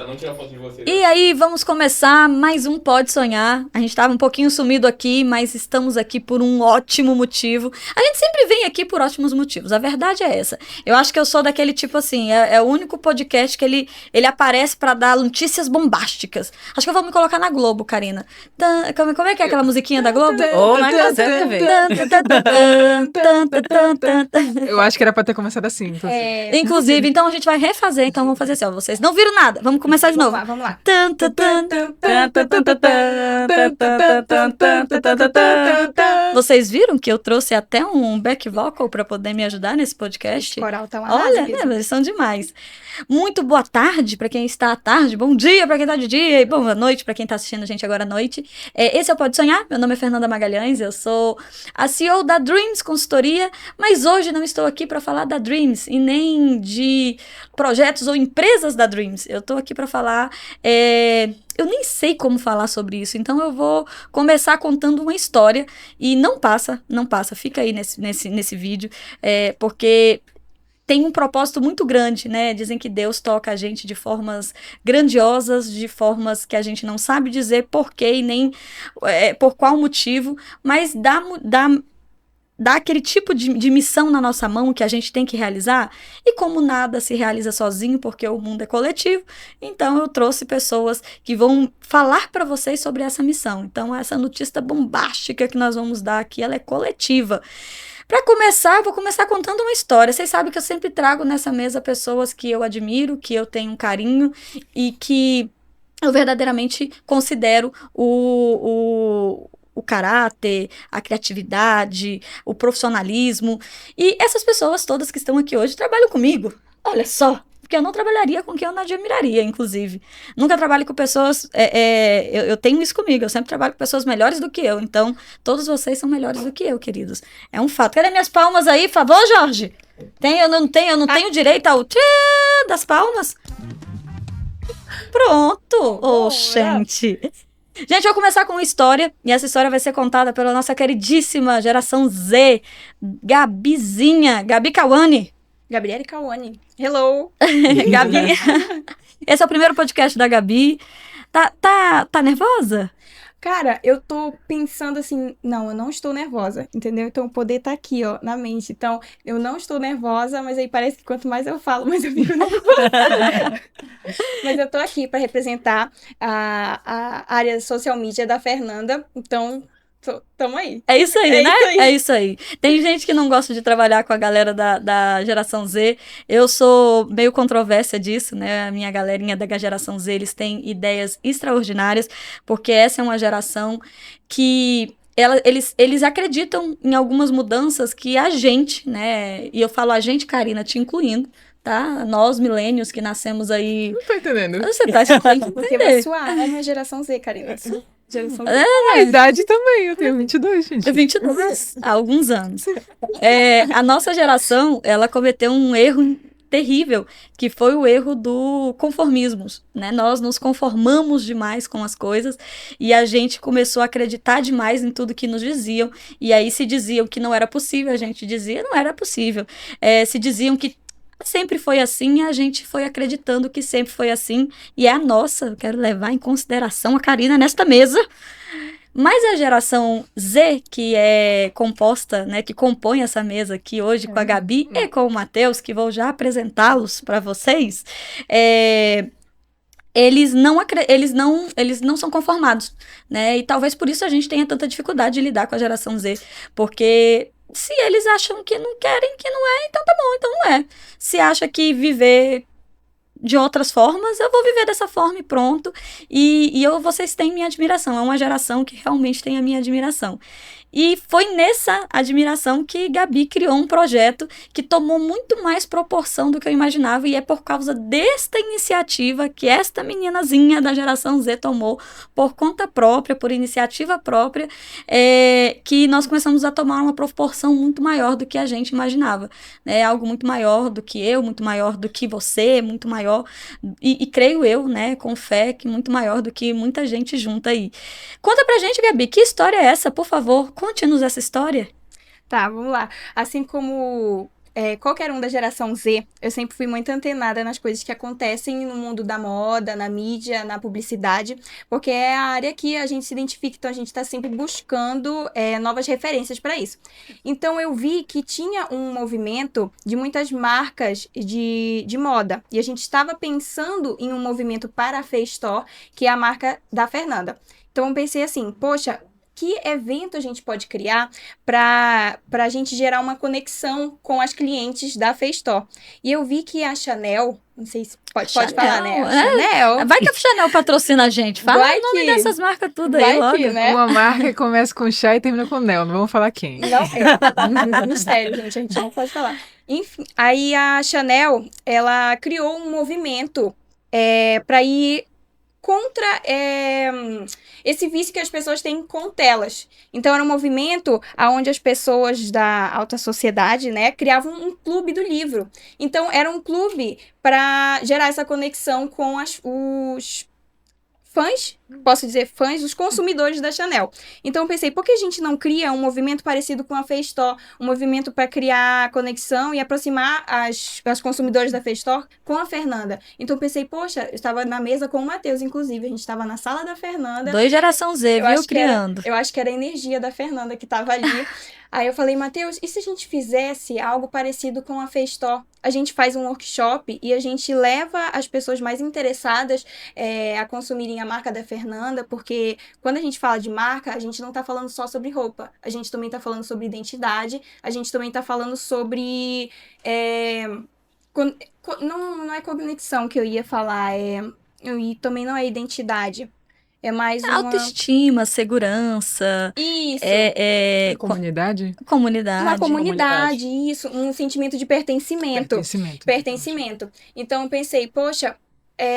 Não tirar foto de você. E aí, vamos começar mais um Pode Sonhar. A gente estava um pouquinho sumido aqui, mas estamos aqui por um ótimo motivo. A gente sempre vem aqui por ótimos motivos, a verdade é essa. Eu acho que eu sou daquele tipo assim, é o único podcast que ele aparece para dar notícias bombásticas. Acho que eu vou me colocar na Globo, Karina. Como é que é aquela musiquinha da Globo? Oh, na Gazeta TV. Eu acho que era pra ter começado assim. Inclusive, então a gente vai refazer, então vamos fazer assim, ó, vocês não viram nada, vamos começar de novo. Vamos lá. Vocês viram que eu trouxe até um back vocal para poder me ajudar nesse podcast? Esse coral tá uma Olha, né, eles são demais. Muito boa tarde para quem está à tarde, bom dia para quem está de dia e boa noite para quem está assistindo a gente agora à noite. Esse é o Pode Sonhar, meu nome é Fernanda Magalhães, eu sou a CEO da Dreams Consultoria, mas hoje não estou aqui para falar da Dreams e nem de projetos ou empresas da Dreams. Eu estou aqui para falar... Eu nem sei como falar sobre isso, então eu vou começar contando uma história e não passa, fica aí nesse vídeo, porque tem um propósito muito grande, né? Dizem que Deus toca a gente de formas grandiosas, de formas que a gente não sabe dizer porquê e nem por qual motivo, mas dá aquele tipo de missão na nossa mão que a gente tem que realizar, e como nada se realiza sozinho, porque o mundo é coletivo, então eu trouxe pessoas que vão falar para vocês sobre essa missão. Então essa notícia bombástica que nós vamos dar aqui, ela é coletiva. Para começar, vou começar contando uma história. Vocês sabem que eu sempre trago nessa mesa pessoas que eu admiro, que eu tenho um carinho e que eu verdadeiramente considero o caráter, a criatividade, o profissionalismo. E essas pessoas todas que estão aqui hoje trabalham comigo. Olha só, porque eu não trabalharia com quem eu não admiraria, inclusive. Nunca trabalho com pessoas... eu tenho isso comigo, eu sempre trabalho com pessoas melhores do que eu. Então, todos vocês são melhores do que eu, queridos. É um fato. Cadê minhas palmas aí, por favor, Jorge? Eu não tenho direito ao tchê das palmas? Pronto! Oh, gente... Gente, eu vou começar com uma história, e essa história vai ser contada pela nossa queridíssima geração Z, Gabizinha, Gabi Kawane. Gabriele Kawane. Hello! Gabi. Esse é o primeiro podcast da Gabi. Tá nervosa? Cara, eu tô pensando assim, não, eu não estou nervosa, entendeu? Então o poder tá aqui, ó, na mente. Então, eu não estou nervosa, mas aí parece que quanto mais eu falo, mais eu fico nervosa. Mas eu tô aqui pra representar a área social media da Fernanda, então... Tamo aí. É isso aí, né? Isso aí. É isso aí. Tem gente que não gosta de trabalhar com a galera da geração Z. Eu sou meio controvérsia disso, né? A minha galerinha da geração Z, eles têm ideias extraordinárias, porque essa é uma geração que... Eles acreditam em algumas mudanças que a gente, né? E eu falo a gente, Karina, te incluindo, tá? Nós, milênios, que nascemos aí... Não tô entendendo. Você tá entendendo. Porque vai suar, é minha geração Z, Karina. Geração Z. A idade também, eu tenho 22, gente. 22, há alguns anos. A nossa geração, ela cometeu um erro terrível, que foi o erro do conformismo, né? Nós nos conformamos demais com as coisas e a gente começou a acreditar demais em tudo que nos diziam, e aí se diziam que não era possível, a gente dizia não era possível. Se diziam que sempre foi assim, e a gente foi acreditando que sempre foi assim, e é a nossa, eu quero levar em consideração a Karina nesta mesa. Mas a geração Z, que é composta, né, que compõe essa mesa aqui hoje com a Gabi e com o Matheus, que vou já apresentá-los para vocês, eles não são conformados, né? E talvez por isso a gente tenha tanta dificuldade de lidar com a geração Z, porque se eles acham que não querem, que não é, então tá bom, então não é. Se acha que viver de outras formas, eu vou viver dessa forma e pronto. E vocês têm minha admiração. É uma geração que realmente tem a minha admiração. E foi nessa admiração que Gabi criou um projeto que tomou muito mais proporção do que eu imaginava, e é por causa desta iniciativa que esta meninazinha da geração Z tomou por conta própria, por iniciativa própria, que nós começamos a tomar uma proporção muito maior do que a gente imaginava. É algo muito maior do que eu, muito maior do que você, muito maior, e creio eu, né, com fé, que muito maior do que muita gente junta aí. Conta pra gente, Gabi, que história é essa, por favor? Conte-nos essa história. Tá, vamos lá. Assim como qualquer um da geração Z, eu sempre fui muito antenada nas coisas que acontecem no mundo da moda, na mídia, na publicidade, porque é a área que a gente se identifica, então a gente está sempre buscando novas referências para isso. Então eu vi que tinha um movimento de muitas marcas de moda, e a gente estava pensando em um movimento para a Festó, que é a marca da Fernanda. Então eu pensei assim, poxa, que evento a gente pode criar para a gente gerar uma conexão com as clientes da Festó? E eu vi que a Chanel, não sei se pode falar, né? A Chanel. Vai que a Chanel patrocina a gente. Fala Vai o nome que- dessas marcas tudo vai aí logo. que, né? Uma marca que começa com chá e termina com Nel. Não vamos falar quem. Não, mistério, gente, a gente não pode falar. Enfim, aí a Chanel, ela criou um movimento para ir contra esse vício que as pessoas têm com telas. Então, era um movimento onde as pessoas da alta sociedade, né, criavam um clube do livro. Então, era um clube para gerar essa conexão com os fãs, posso dizer fãs, os consumidores da Chanel. Então eu pensei, por que a gente não cria um movimento parecido com a Festó, um movimento para criar conexão e aproximar as consumidores da Festó com a Fernanda? Então eu pensei, poxa, eu estava na mesa com o Matheus, inclusive, a gente estava na sala da Fernanda. 2 geração Z, Eu viu? acho que era- Criando. Eu acho que era a energia da Fernanda que estava ali. Aí eu falei, Matheus, e se a gente fizesse algo parecido com a Festó? A gente faz um workshop e a gente leva as pessoas mais interessadas a consumirem a marca da Fernanda, porque quando a gente fala de marca, a gente não está falando só sobre roupa. A gente também está falando sobre identidade, a gente também está falando sobre... não é conexão que eu ia falar, e também não é identidade. É mais uma... Autoestima, segurança, Isso! Comunidade? comunidade. Uma comunidade, isso, um sentimento de pertencimento. Pertencimento. Então eu pensei, poxa,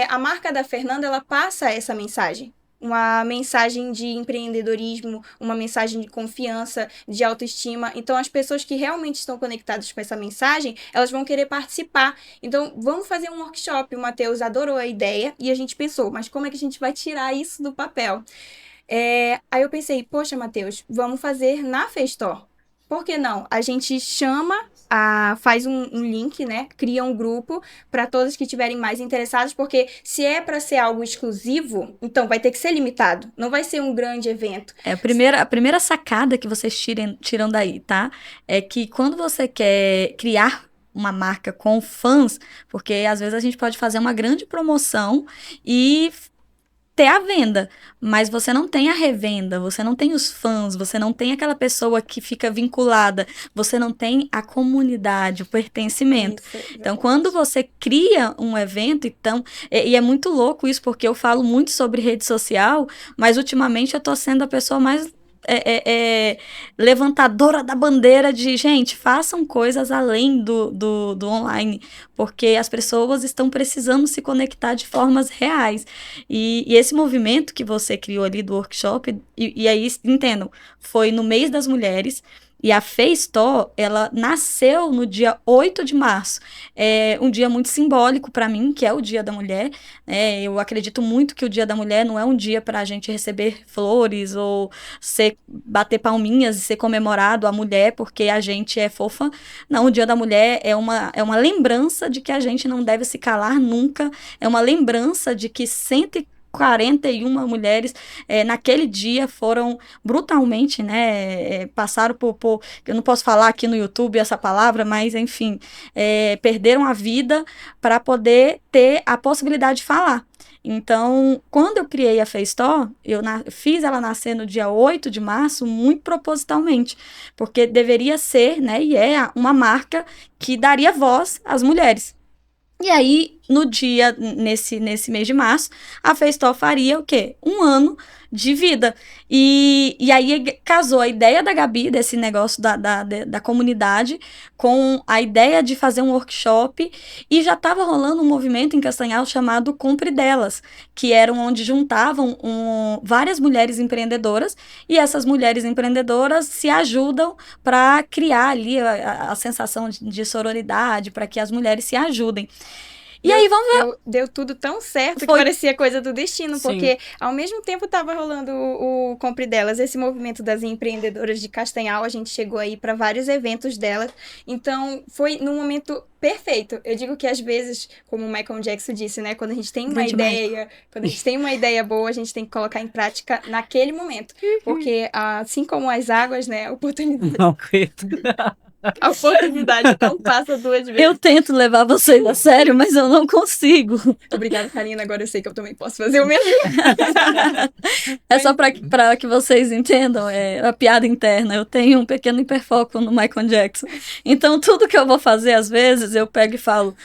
a marca da Fernanda, ela passa essa mensagem. Uma mensagem de empreendedorismo, uma mensagem de confiança, de autoestima. Então, as pessoas que realmente estão conectadas com essa mensagem, elas vão querer participar. Então, vamos fazer um workshop. O Matheus adorou a ideia e a gente pensou, mas como é que a gente vai tirar isso do papel? Aí eu pensei, poxa, Matheus, vamos fazer na Festó. Por que não? A gente faz um link, né? Cria um grupo para todos que estiverem mais interessados, porque se é para ser algo exclusivo, então vai ter que ser limitado. Não vai ser um grande evento. A primeira sacada que vocês tiram daí, tá? É que quando você quer criar uma marca com fãs, porque às vezes a gente pode fazer uma grande promoção e ter a venda, mas você não tem a revenda, você não tem os fãs, você não tem aquela pessoa que fica vinculada, você não tem a comunidade, o pertencimento. Então, quando você cria um evento, então, e é muito louco isso, porque eu falo muito sobre rede social, mas ultimamente eu tô sendo a pessoa mais levantadora da bandeira de, gente, façam coisas além do online, porque as pessoas estão precisando se conectar de formas reais. E esse movimento que você criou ali do workshop, e aí, entendam, foi no mês das mulheres. E a Festó, ela nasceu no dia 8 de março. É um dia muito simbólico para mim, que é o Dia da Mulher. Eu acredito muito que o Dia da Mulher não é um dia para a gente receber flores ou bater palminhas e ser comemorado a mulher porque a gente é fofa. Não, o Dia da Mulher é uma lembrança de que a gente não deve se calar nunca. É uma lembrança de que 141 mulheres naquele dia foram brutalmente, né, passaram por, eu não posso falar aqui no YouTube essa palavra, mas enfim, perderam a vida para poder ter a possibilidade de falar. Então, quando eu criei a Festó, eu fiz ela nascer no dia 8 de março, muito propositalmente, porque deveria ser, né, e é uma marca que daria voz às mulheres. E aí, nesse mês de março, a Festó faria o quê? 1 ano de vida. E aí casou a ideia da Gabi, desse negócio da comunidade, com a ideia de fazer um workshop, e já estava rolando um movimento em Castanhal chamado Compre Delas, que era onde juntavam várias mulheres empreendedoras, e essas mulheres empreendedoras se ajudam para criar ali a sensação de sororidade, para que as mulheres se ajudem. E aí, vamos ver. Deu tudo tão certo que Foi. parecia coisa do destino, Sim. porque ao mesmo tempo tava rolando o Compre Delas, esse movimento das empreendedoras de Castanhal, a gente chegou aí para vários eventos delas, então foi num momento perfeito. Eu digo que às vezes, como o Michael Jackson disse, né, quando a gente tem uma ideia, quando a gente tem uma ideia boa, a gente tem que colocar em prática naquele momento, porque assim como as águas, né, a oportunidade não passa duas vezes. Eu tento levar vocês a sério, mas eu não consigo. Obrigada, Karina. Agora eu sei que eu também posso fazer o mesmo. É só pra que vocês entendam, é a piada interna. Eu tenho um pequeno hiperfoco no Michael Jackson. Então, tudo que eu vou fazer, às vezes, eu pego e falo,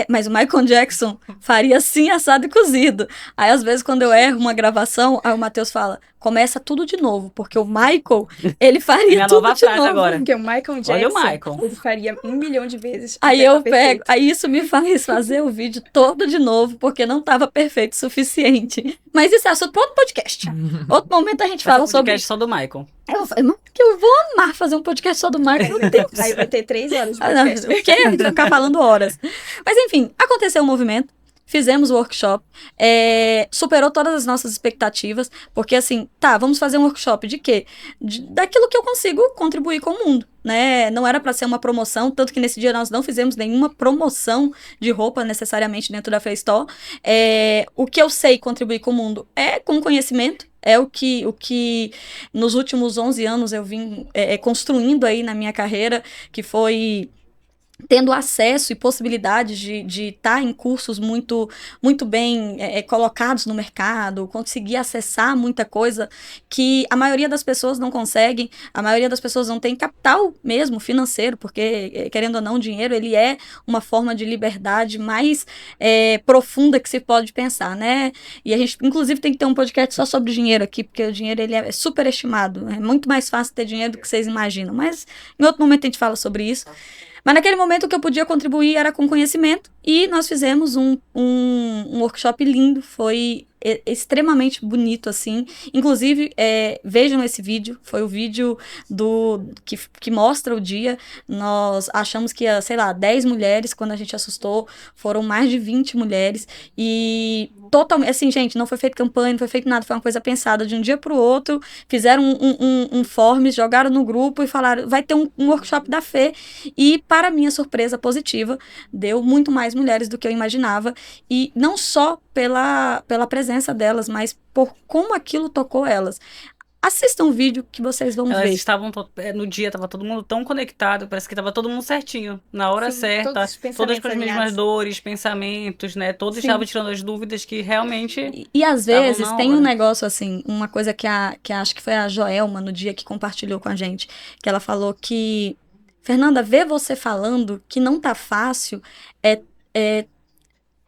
mas o Michael Jackson faria assim, assado e cozido. Aí, às vezes, quando eu erro uma gravação, aí o Matheus fala, começa tudo de novo, porque o Michael, ele faria Minha tudo nova de frase novo. agora. Porque o Michael Jackson, Olha o Michael. ele faria 1 milhão de vezes. Aí até eu tá perfeito. aí isso me faz fazer o vídeo todo de novo, porque não estava perfeito o suficiente. Mas isso é assunto para outro podcast. Outro momento a gente fala sobre... podcast só do Michael. Eu falei, mano, que eu vou amar fazer um podcast só do Michael, meu Deus. Aí vai ter 3 horas de Ah, não, podcast. o quê? A gente vai ficar falando horas. Mas enfim, aconteceu o movimento. Fizemos o workshop, superou todas as nossas expectativas, porque assim, vamos fazer um workshop de quê? Daquilo que eu consigo contribuir com o mundo, né? Não era para ser uma promoção, tanto que nesse dia nós não fizemos nenhuma promoção de roupa necessariamente dentro da Face Store. O que eu sei contribuir com o mundo é com conhecimento, é o que nos últimos 11 anos eu vim construindo aí na minha carreira, que foi... tendo acesso e possibilidades de estar em cursos muito, muito bem colocados no mercado, conseguir acessar muita coisa que a maioria das pessoas não conseguem, a maioria das pessoas não tem capital mesmo financeiro, porque, querendo ou não, o dinheiro ele é uma forma de liberdade mais profunda que se pode pensar, né? E a gente, inclusive, tem que ter um podcast só sobre dinheiro aqui, porque o dinheiro ele é superestimado, é muito mais fácil ter dinheiro do que vocês imaginam, mas em outro momento a gente fala sobre isso. Mas naquele momento o que eu podia contribuir era com conhecimento e nós fizemos um workshop lindo, foi extremamente bonito, assim. Inclusive, vejam esse vídeo, foi o vídeo que mostra o dia. Nós achamos que ia, 10 mulheres, quando a gente assustou, foram mais de 20 mulheres e totalmente, assim, gente, não foi feito campanha, não foi feito nada, foi uma coisa pensada de um dia pro outro, fizeram um forms, jogaram no grupo e falaram, vai ter um workshop da Fê e, para minha surpresa positiva, deu muito mais mulheres do que eu imaginava e não só pela presença delas, mas por como aquilo tocou elas. Assistam o vídeo que vocês vão ver. Elas estavam, no dia, tava todo mundo tão conectado, parece que tava todo mundo certinho, na hora certa, todas com as mesmas dores, pensamentos, né, todos estavam tirando as dúvidas que realmente... E às vezes tem um negócio assim, uma coisa que acho que foi a Joelma no dia que compartilhou com a gente, que ela falou que, Fernanda, ver você falando que não tá fácil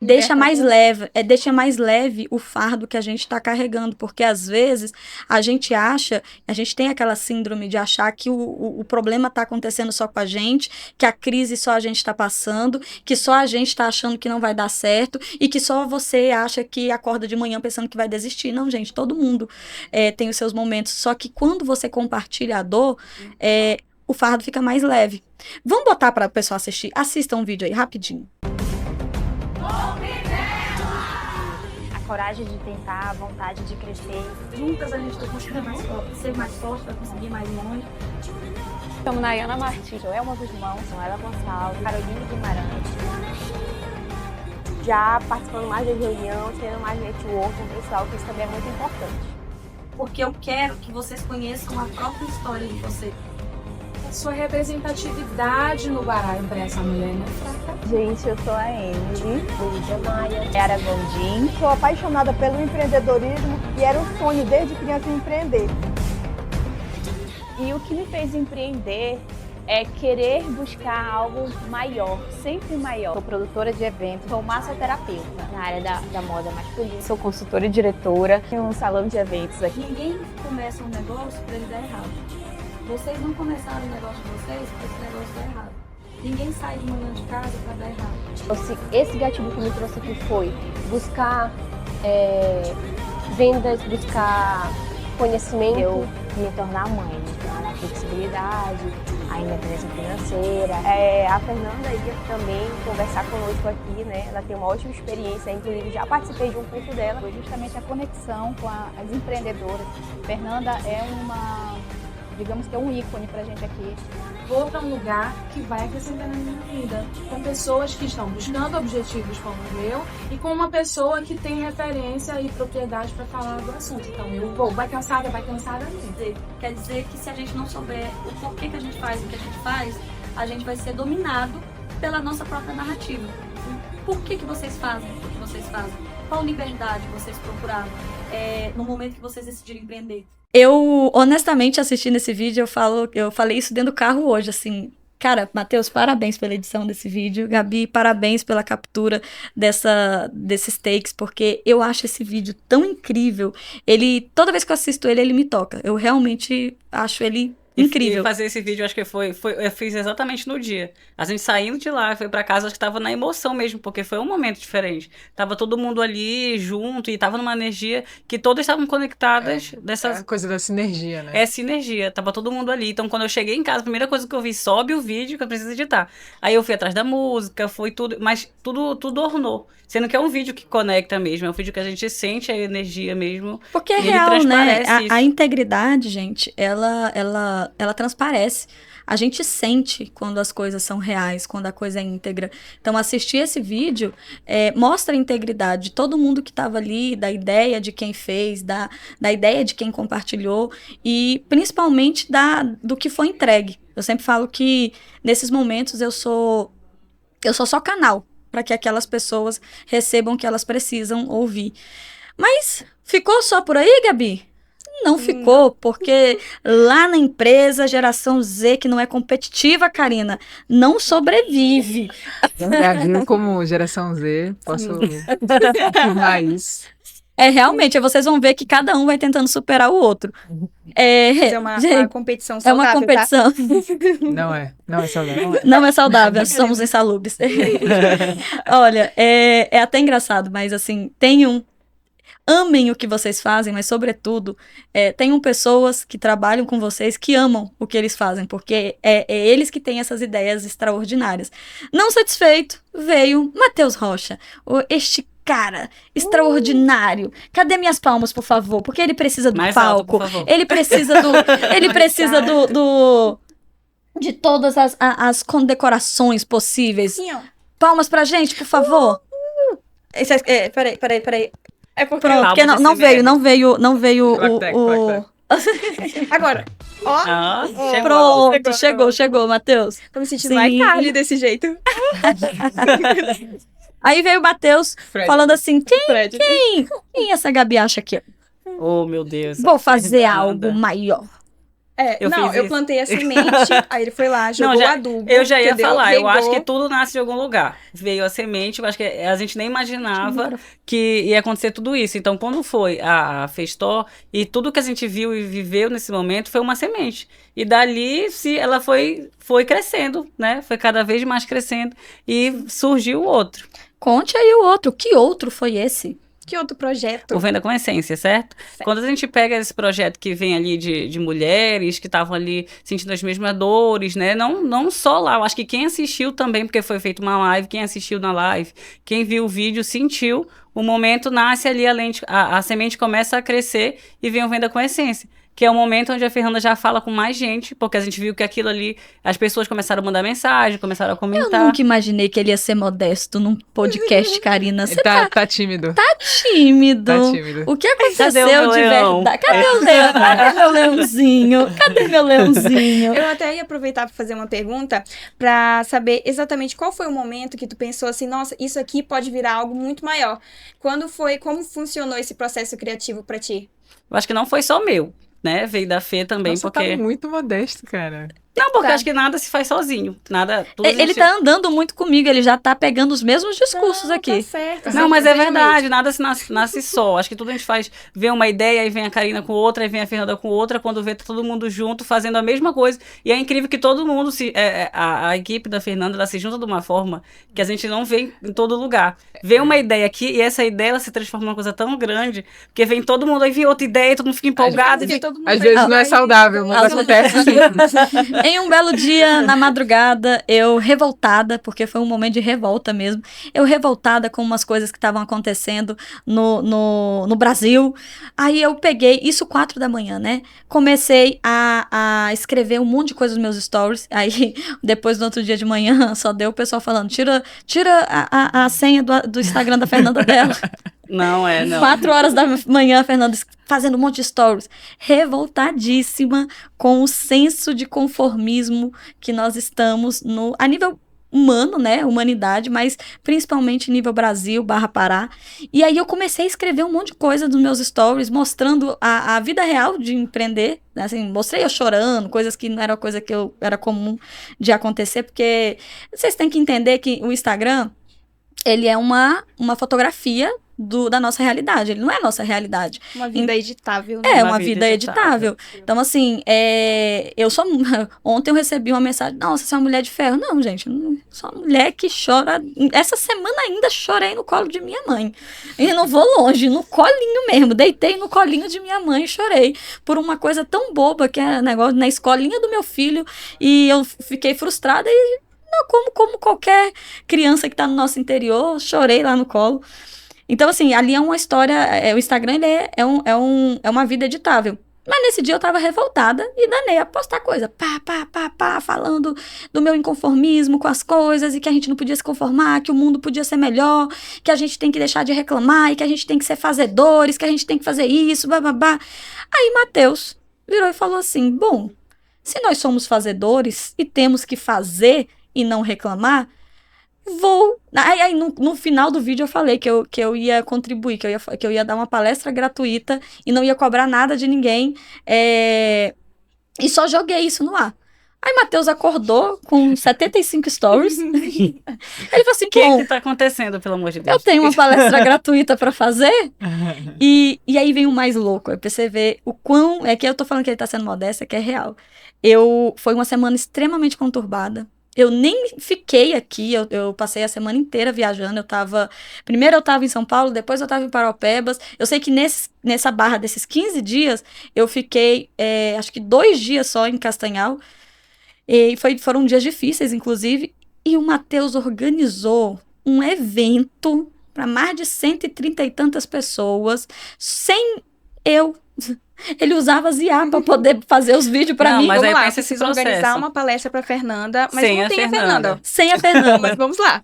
deixa mais leve o fardo que a gente está carregando, porque às vezes a gente tem aquela síndrome de achar que o problema está acontecendo só com a gente, que a crise só a gente está passando, que só a gente está achando que não vai dar certo e que só você acha que acorda de manhã pensando que vai desistir. Não, gente, todo mundo tem os seus momentos, só que quando você compartilha a dor, o fardo fica mais leve. Vamos botar para o pessoal assistir? Assistam um vídeo aí, rapidinho. A coragem de tentar, a vontade de crescer. Juntas a gente vai conseguir ser mais forte, vai conseguir mais longe. Estamos Nayana Martins, Joelma Guzmão, Samuela Gonçalves, Caroline Guimarães. Já participando mais de reunião, tendo mais network com o pessoal, que isso também é muito importante. Porque eu quero que vocês conheçam a própria história de vocês. Sua representatividade no baralho para essa mulher não é fraca. Gente, eu sou a Emily, Lídia Maia, Yara Gondim. Sou apaixonada pelo empreendedorismo e era um sonho desde criança empreender. E o que me fez empreender é querer buscar algo maior, sempre maior. Sou produtora de eventos, sou massoterapeuta na área da moda masculina. Sou consultora e diretora em um salão de eventos aqui. Ninguém começa um negócio para ele dar errado. Vocês não começaram o negócio de vocês para esse negócio dar errado. Ninguém sai de manhã de casa para dar errado. Esse gatilho que me trouxe aqui foi buscar vendas, buscar conhecimento. Eu me tornar mãe, então flexibilidade, a independência financeira. A Fernanda ia também conversar conosco aqui, né? Ela tem uma ótima experiência, inclusive já participei de um curso dela. Foi justamente a conexão com as empreendedoras. Fernanda é digamos que é um ícone pra gente aqui. Vou para um lugar que vai acrescentar na minha vida, com pessoas que estão buscando objetivos como o meu e com uma pessoa que tem referência e propriedade para falar do assunto. Então eu vou, vai cansada mesmo. Quer dizer que se a gente não souber o porquê que a gente faz o que a gente faz, a gente vai ser dominado pela nossa própria narrativa. Por que vocês fazem o que vocês fazem? Qual liberdade vocês procuraram no momento que vocês decidiram empreender? Eu, honestamente, assistindo esse vídeo, eu falei isso dentro do carro hoje, assim, cara, Matheus, parabéns pela edição desse vídeo, Gabi, parabéns pela captura desses takes, porque eu acho esse vídeo tão incrível, toda vez que eu assisto ele me toca, eu realmente acho ele incrível. E fazer esse vídeo, acho que eu fiz exatamente no dia. A gente saindo de lá, foi pra casa, acho que tava na emoção mesmo, porque foi um momento diferente. Tava todo mundo ali junto e tava numa energia que todas estavam conectadas dessas... É a coisa da sinergia, né? É sinergia, tava todo mundo ali. Então, quando eu cheguei em casa, a primeira coisa que eu vi, sobe o vídeo que eu preciso editar. Aí eu fui atrás da música, foi tudo, mas tudo ornou. Sendo que é um vídeo que conecta mesmo, é um vídeo que a gente sente a energia mesmo. Porque é real, né? A integridade, gente, ela transparece. A gente sente quando as coisas são reais, quando a coisa é íntegra. Então, assistir esse vídeo mostra a integridade de todo mundo que estava ali, da ideia de quem fez, da ideia de quem compartilhou e, principalmente, do que foi entregue. Eu sempre falo que, nesses momentos, eu sou só canal para que aquelas pessoas recebam o que elas precisam ouvir. Mas ficou só por aí, Gabi? Não ficou, porque lá na empresa, geração Z, que não é competitiva, Karina, não sobrevive. Eu, como geração Z, posso afirmar isso. Realmente, vocês vão ver que cada um vai tentando superar o outro. É uma competição saudável, é uma competição. Tá? Não é saudável. Não é saudável, somos insalubres. Olha, é até engraçado, mas assim, amem o que vocês fazem, mas sobretudo, tenham pessoas que trabalham com vocês que amam o que eles fazem, porque é eles que têm essas ideias extraordinárias. Não satisfeito, veio Matheus Rocha, este cara extraordinário. Cadê minhas palmas, por favor? Porque ele precisa do mais palco. Alto, por favor. Ele precisa de todas as condecorações possíveis. Sim, ó. Palmas pra gente, por favor. Peraí. É porque não veio o... Agora, ó. Pronto, chegou, Matheus. Tô me sentindo mais tarde desse jeito. Aí veio o Matheus falando assim, quem essa Gabi acha que é? Oh, meu Deus. Vou fazer algo maior. Eu plantei a semente, aí ele foi lá, jogou o adubo. Eu já ia falar, eu acho que tudo nasce de algum lugar. Veio a semente, eu acho que a gente nem imaginava que ia acontecer tudo isso. Então, quando foi a Festó, e tudo que a gente viu e viveu nesse momento foi uma semente. E dali, ela foi crescendo, né? Foi cada vez mais crescendo e surgiu o outro. Conte aí o outro. Que outro foi esse? Que outro projeto? O Venda com Essência, certo? Quando a gente pega esse projeto que vem ali de mulheres que estavam ali sentindo as mesmas dores, né? Não só lá, eu acho que quem assistiu também, porque foi feita uma live, quem assistiu na live, quem viu o vídeo sentiu, o momento nasce ali, a semente começa a crescer e vem o Venda com Essência. Que é o momento onde a Fernanda já fala com mais gente, porque a gente viu que aquilo ali, as pessoas começaram a mandar mensagem, começaram a comentar. Eu nunca imaginei que ele ia ser modesto num podcast, Karina. Você tá tímido. Tá tímido. O que aconteceu de verdade? Cadê o leão? Cadê meu leãozinho? Cadê meu leãozinho? Eu até ia aproveitar para fazer uma pergunta para saber exatamente qual foi o momento que tu pensou assim, nossa, isso aqui pode virar algo muito maior. Como funcionou esse processo criativo para ti? Eu acho que não foi só meu. Né? Veio da Fê também, Nossa, porque... tá muito modesto, cara. Não, porque eu acho que nada se faz sozinho. Nada. tudo Ele existe- tá andando muito comigo, ele já tá pegando os mesmos discursos aqui. Tá certo. Não, mas é Exatamente. verdade, nada se nasce só. Acho que tudo a gente faz, vê uma ideia, aí vem a Karina com outra, aí vem a Fernanda com outra, quando vê tá todo mundo junto, fazendo a mesma coisa. E é incrível que todo mundo, a equipe da Fernanda, ela se junta de uma forma que a gente não vê em todo lugar. Vê uma ideia aqui, e essa ideia ela se transforma numa coisa tão grande, porque vem todo mundo, aí vem outra ideia, todo mundo fica empolgado. Às vezes não é saudável, mas acontece assim. Em um belo dia, na madrugada, eu revoltada, porque foi um momento de revolta mesmo, eu revoltada com umas coisas que estavam acontecendo no Brasil. Aí eu peguei, isso 4 da manhã, né? Comecei a escrever um monte de coisa nos meus stories. Aí, depois, no outro dia de manhã, só deu o pessoal falando, tira a senha do Instagram da Fernanda dela. Não. 4 horas da manhã, a Fernanda fazendo um monte de stories, revoltadíssima com o senso de conformismo que nós estamos a nível humano, né, humanidade, mas principalmente nível Brasil / Pará. E aí eu comecei a escrever um monte de coisa nos meus stories, mostrando a vida real de empreender, né? Assim, mostrei eu chorando, coisas que não era coisa que era comum de acontecer, porque vocês têm que entender que o Instagram, ele é uma fotografia da nossa realidade, ele não é a nossa realidade. Uma vida editável. Né? É uma vida editável. Então, assim, ontem eu recebi uma mensagem, nossa, você é uma mulher de ferro. Não, gente, não sou uma mulher que chora. Essa semana ainda chorei no colo de minha mãe. E não vou longe, no colinho mesmo. Deitei no colinho de minha mãe e chorei por uma coisa tão boba que é negócio na escolinha do meu filho. E eu fiquei frustrada e, como qualquer criança que tá no nosso interior, chorei lá no colo. Então, assim, ali é uma história, o Instagram ele é uma vida editável. Mas nesse dia eu tava revoltada e danei a postar coisa, falando do meu inconformismo com as coisas e que a gente não podia se conformar, que o mundo podia ser melhor, que a gente tem que deixar de reclamar e que a gente tem que ser fazedores, que a gente tem que fazer isso, bababá. Aí Matheus virou e falou assim, bom, se nós somos fazedores e temos que fazer e não reclamar, Aí no final do vídeo eu falei que eu ia contribuir, que eu ia dar uma palestra gratuita e não ia cobrar nada de ninguém, e só joguei isso no ar. Aí Matheus acordou com 75 stories. Ele falou assim, O que tá acontecendo, pelo amor de Deus? eu tenho uma palestra gratuita pra fazer. E aí vem o mais louco, é pra você ver o quão... É que eu tô falando que ele tá sendo modesto, é que é real. Foi uma semana extremamente conturbada. Eu nem fiquei aqui, eu passei a semana inteira viajando, primeiro eu tava em São Paulo, depois eu tava em Paraupebas. Eu sei que nessa barra desses 15 dias, eu fiquei, acho que 2 dias só em Castanhal, e foram dias difíceis, inclusive, e o Matheus organizou um evento para mais de 130 e tantas pessoas, sem eu... Ele usava as IA pra poder fazer os vídeos pra mim. Mas Vamos aí lá, pensa esse preciso organizar processo. uma palestra pra Fernanda, mas Sem não a tem a Fernanda. Fernanda. Sem a Fernanda. Mas vamos lá.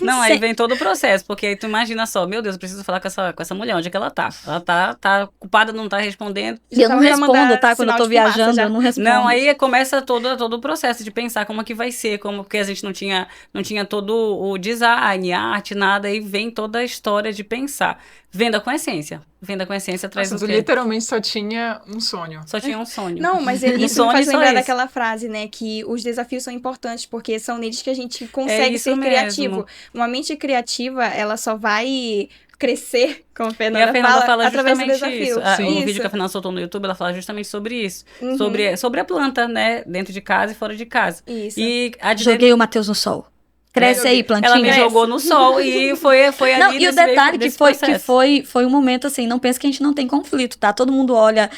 Não, aí vem todo o processo, porque aí tu imagina só, meu Deus, eu preciso falar com essa mulher, onde é que ela tá? Ela tá ocupada, não tá respondendo. E eu não Já respondo, mandar tá? Quando eu tô sinal de fumaça viajando, já. eu não respondo. Não, aí começa todo o processo de pensar como que vai ser, porque a gente não tinha todo o design, arte, nada, aí vem toda a história de pensar. Venda com essência. Venda com essência traz Nossa, o tu quê? literalmente só tinha um sonho. Só tinha um sonho. Não, mas Um isso me sonho faz só lembrar esse. daquela frase, né? Que os desafios são importantes, porque são neles que a gente consegue isso ser mesmo. criativo. Uma mente criativa, ela só vai crescer, como a E Fernanda, a Fernanda fala através do justamente desafio. isso. O Isso. vídeo que a Fernanda soltou no YouTube, ela fala justamente sobre isso. Uhum. Sobre a planta, né? Dentro de casa e fora de casa. Isso. E a Joguei o Matheus no sol. Cresce aí, plantinha. ela me jogou no sol e foi ali Não, e o nesse detalhe desse que processo. foi um momento assim, não pensa que a gente não tem conflito, tá? Todo mundo olha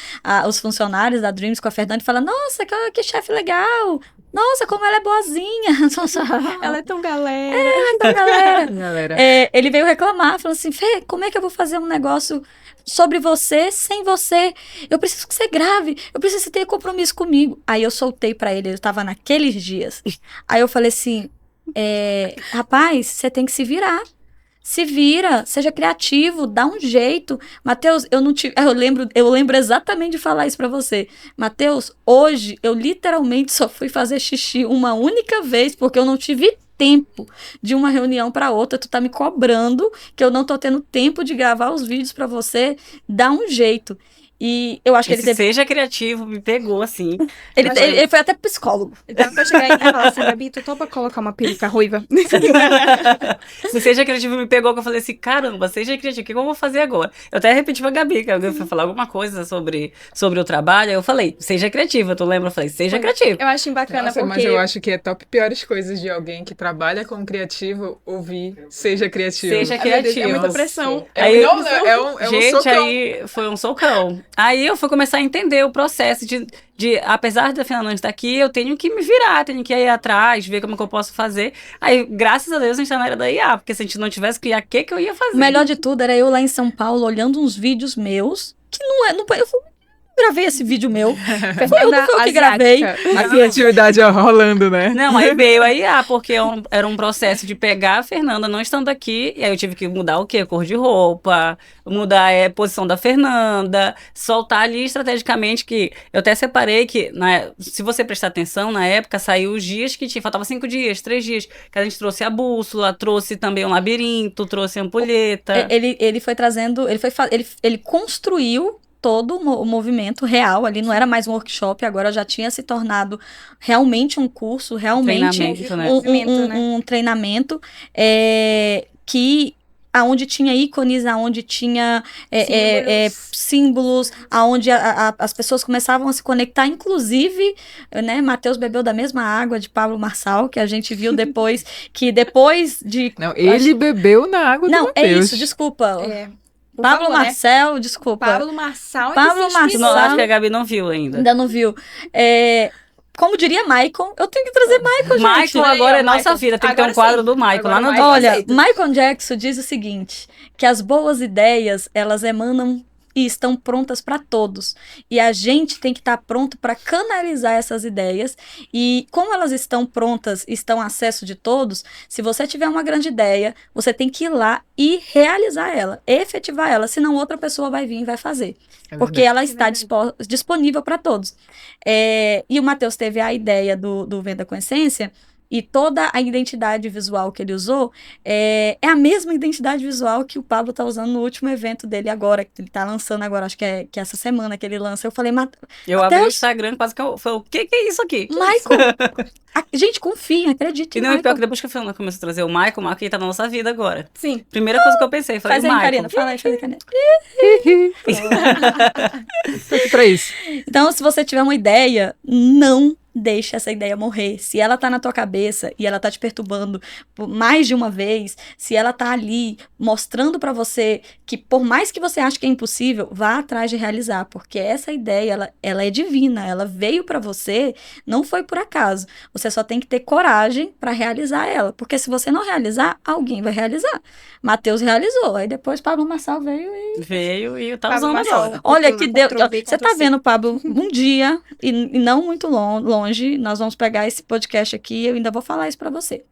os funcionários da Dreams com a Fernanda e fala, nossa, que chefe legal, nossa, como ela é boazinha. Ela é tão galera. Então, galera, Galera. ele veio reclamar, falando assim, Fê, como é que eu vou fazer um negócio sobre você, sem você? Eu preciso que você grave, eu preciso que você tenha compromisso comigo. Aí eu soltei pra ele tava naqueles dias. Aí eu falei assim, rapaz, você tem que se virar. Se vira, seja criativo, dá um jeito. Matheus, eu lembro exatamente de falar isso pra você. Matheus, hoje eu literalmente só fui fazer xixi uma única vez porque eu não tive tempo de uma reunião pra outra. Tu tá me cobrando que eu não tô tendo tempo de gravar os vídeos pra você. Dá um jeito. E eu acho que ele Esse teve... seja criativo, me pegou, assim. Ele foi até psicólogo. Então, pra chegar aí e falar assim, Gabi, tu topa colocar uma peruca ruiva? Se seja criativo, me pegou, que eu falei assim, caramba, seja criativo, o que eu vou fazer agora? Eu até repeti pra Gabi, que alguém foi falar alguma coisa sobre o trabalho, aí eu falei, seja criativo, tu lembra? Eu falei, seja criativo. Eu acho bacana Nossa, porque... mas eu acho que é top piores coisas de alguém que trabalha com criativo ouvir seja criativo. Seja Ai, meu Deus, criativo. é muita pressão. Aí, É um gente, socão. aí foi um socão. Aí eu fui começar a entender o processo de apesar da Fernanda estar aqui, eu tenho que me virar, tenho que ir atrás, ver como é que eu posso fazer. Aí, graças a Deus, a gente tá na era da IA, porque se a gente não tivesse que IA, o que eu ia fazer? O melhor de tudo era eu lá em São Paulo olhando uns vídeos meus, que não é... Não, eu gravei esse vídeo meu. Foi eu que gravei. A criatividade rolando, né? Não, aí veio a IA, porque era um processo de pegar a Fernanda não estando aqui, e aí eu tive que mudar o quê? Cor de roupa, mudar a posição da Fernanda, soltar ali estrategicamente, que eu até separei que, se você prestar atenção, na época saiu os dias que tinha, faltava 5 dias, 3 dias, que a gente trouxe a bússola, trouxe também um labirinto, trouxe a ampulheta. Ele foi trazendo, ele construiu todo o movimento real ali, não era mais um workshop, agora já tinha se tornado realmente um curso, realmente um treinamento, que aonde tinha ícones, aonde tinha símbolos, aonde as pessoas começavam a se conectar, inclusive, né, Matheus bebeu da mesma água de Pablo Marçal, que a gente viu depois, que depois de... Não, ele bebeu na água do Matheus. Não, é isso, desculpa. Pablo Marcel, desculpa. Pablo Marçal. Não, acho que a Gabi não viu ainda. Ainda não viu. Como diria Michael, eu tenho que trazer Michael, gente. Michael agora é nossa vida, tem que ter um quadro do Michael lá no... Olha, Michael Jackson diz o seguinte, que as boas ideias, elas emanam e estão prontas para todos. E a gente tem que estar pronto para canalizar essas ideias. E como elas estão prontas, estão a acesso de todos, se você tiver uma grande ideia, você tem que ir lá e realizar ela, efetivar ela, senão outra pessoa vai vir e vai fazer. Porque ela está disponível para todos. E o Matheus teve a ideia do Venda com Essência, e toda a identidade visual que ele usou é a mesma identidade visual que o Pablo tá usando no último evento dele agora, que ele tá lançando agora, acho que é essa semana que ele lança. Eu falei, eu abri o Instagram, quase que eu falei, o que é isso aqui? Michael! Gente, confia, acredite. E não, pior que depois que a Fernanda começou a trazer o Michael tá na nossa vida agora. Sim. Primeira coisa que eu pensei, falei, Michael. Karina, fala aí, Karina. Pra isso. Então, se você tiver uma ideia, não deixa essa ideia morrer. Se ela tá na tua cabeça e ela tá te perturbando por mais de uma vez, se ela tá ali mostrando pra você que por mais que você ache que é impossível, vá atrás de realizar, porque essa ideia, ela é divina, ela veio pra você, não foi por acaso. Você só tem que ter coragem pra realizar ela, porque se você não realizar, alguém vai realizar. Matheus realizou, aí depois Pablo Marçal veio e tá usando agora. Olha que Deus, você tá vendo, Pablo, um dia, e não muito longe, nós vamos pegar esse podcast aqui e eu ainda vou falar isso pra você.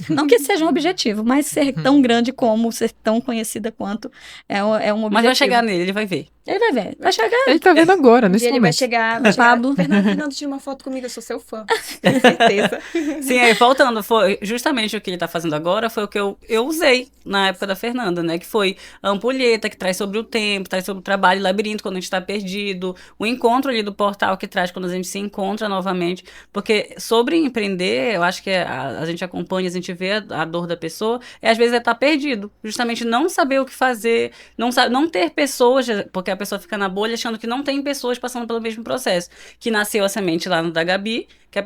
Não que seja um objetivo, mas ser tão grande como, ser tão conhecida quanto é um objetivo. Mas vai chegar nele, ele vai ver. Ele vai ver, vai chegar. Ele tá vendo agora, nesse momento. Ele vai chegar. Pablo. Fernando, tira uma foto comigo, eu sou seu fã. Com certeza. Sim, aí voltando, foi justamente o que ele tá fazendo agora, foi o que eu usei na época da Fernanda, né? Que foi a ampulheta, que traz sobre o tempo, traz sobre o trabalho, labirinto, quando a gente tá perdido, o encontro ali do portal, que traz quando a gente se encontra novamente. Porque sobre empreender, eu acho que a gente acompanha, a gente vê a dor da pessoa, às vezes é estar perdido. Justamente não saber o que fazer, não ter pessoas, porque a pessoa fica na bolha achando que não tem pessoas passando pelo mesmo processo. Que nasceu a semente lá no da Gabi, que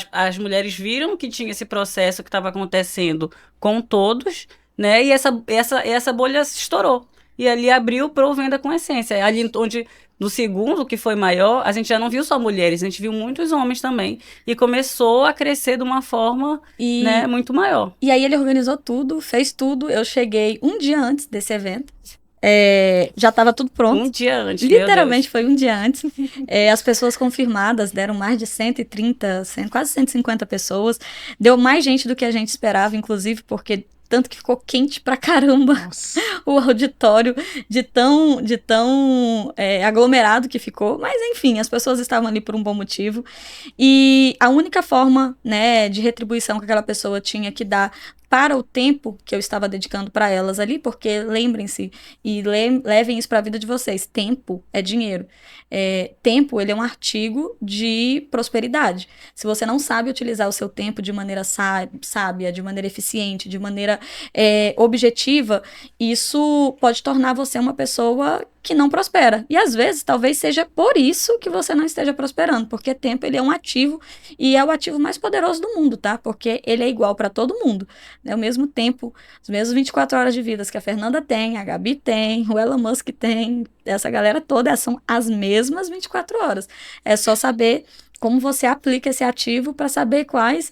as mulheres viram que tinha esse processo que estava acontecendo com todos, né? E essa bolha se estourou. E ali abriu para o Venda com Essência. Ali onde, no segundo, que foi maior, a gente já não viu só mulheres, a gente viu muitos homens também. E começou a crescer de uma forma, né, muito maior. E aí ele organizou tudo, fez tudo. Eu cheguei um dia antes desse evento. Já estava tudo pronto. Um dia antes, literalmente foi um dia antes. As pessoas confirmadas deram mais de 130, quase 150 pessoas. Deu mais gente do que a gente esperava, inclusive porque tanto que ficou quente pra caramba o auditório de tão aglomerado que ficou, mas enfim, as pessoas estavam ali por um bom motivo, e a única forma, né, de retribuição que aquela pessoa tinha que dar para o tempo que eu estava dedicando para elas ali, porque lembrem-se e levem isso para a vida de vocês. Tempo é dinheiro. Tempo, ele é um artigo de prosperidade. Se você não sabe utilizar o seu tempo de maneira sábia, de maneira eficiente, de maneira objetiva, isso pode tornar você uma pessoa que não prospera. E às vezes, talvez seja por isso que você não esteja prosperando, porque tempo, ele é um ativo e é o ativo mais poderoso do mundo, tá? Porque ele é igual para todo mundo, né? O mesmo tempo, os mesmos 24 horas de vida que a Fernanda tem, a Gabi tem, o Elon Musk tem, essa galera toda, são as mesmas 24 horas. É só saber como você aplica esse ativo para saber quais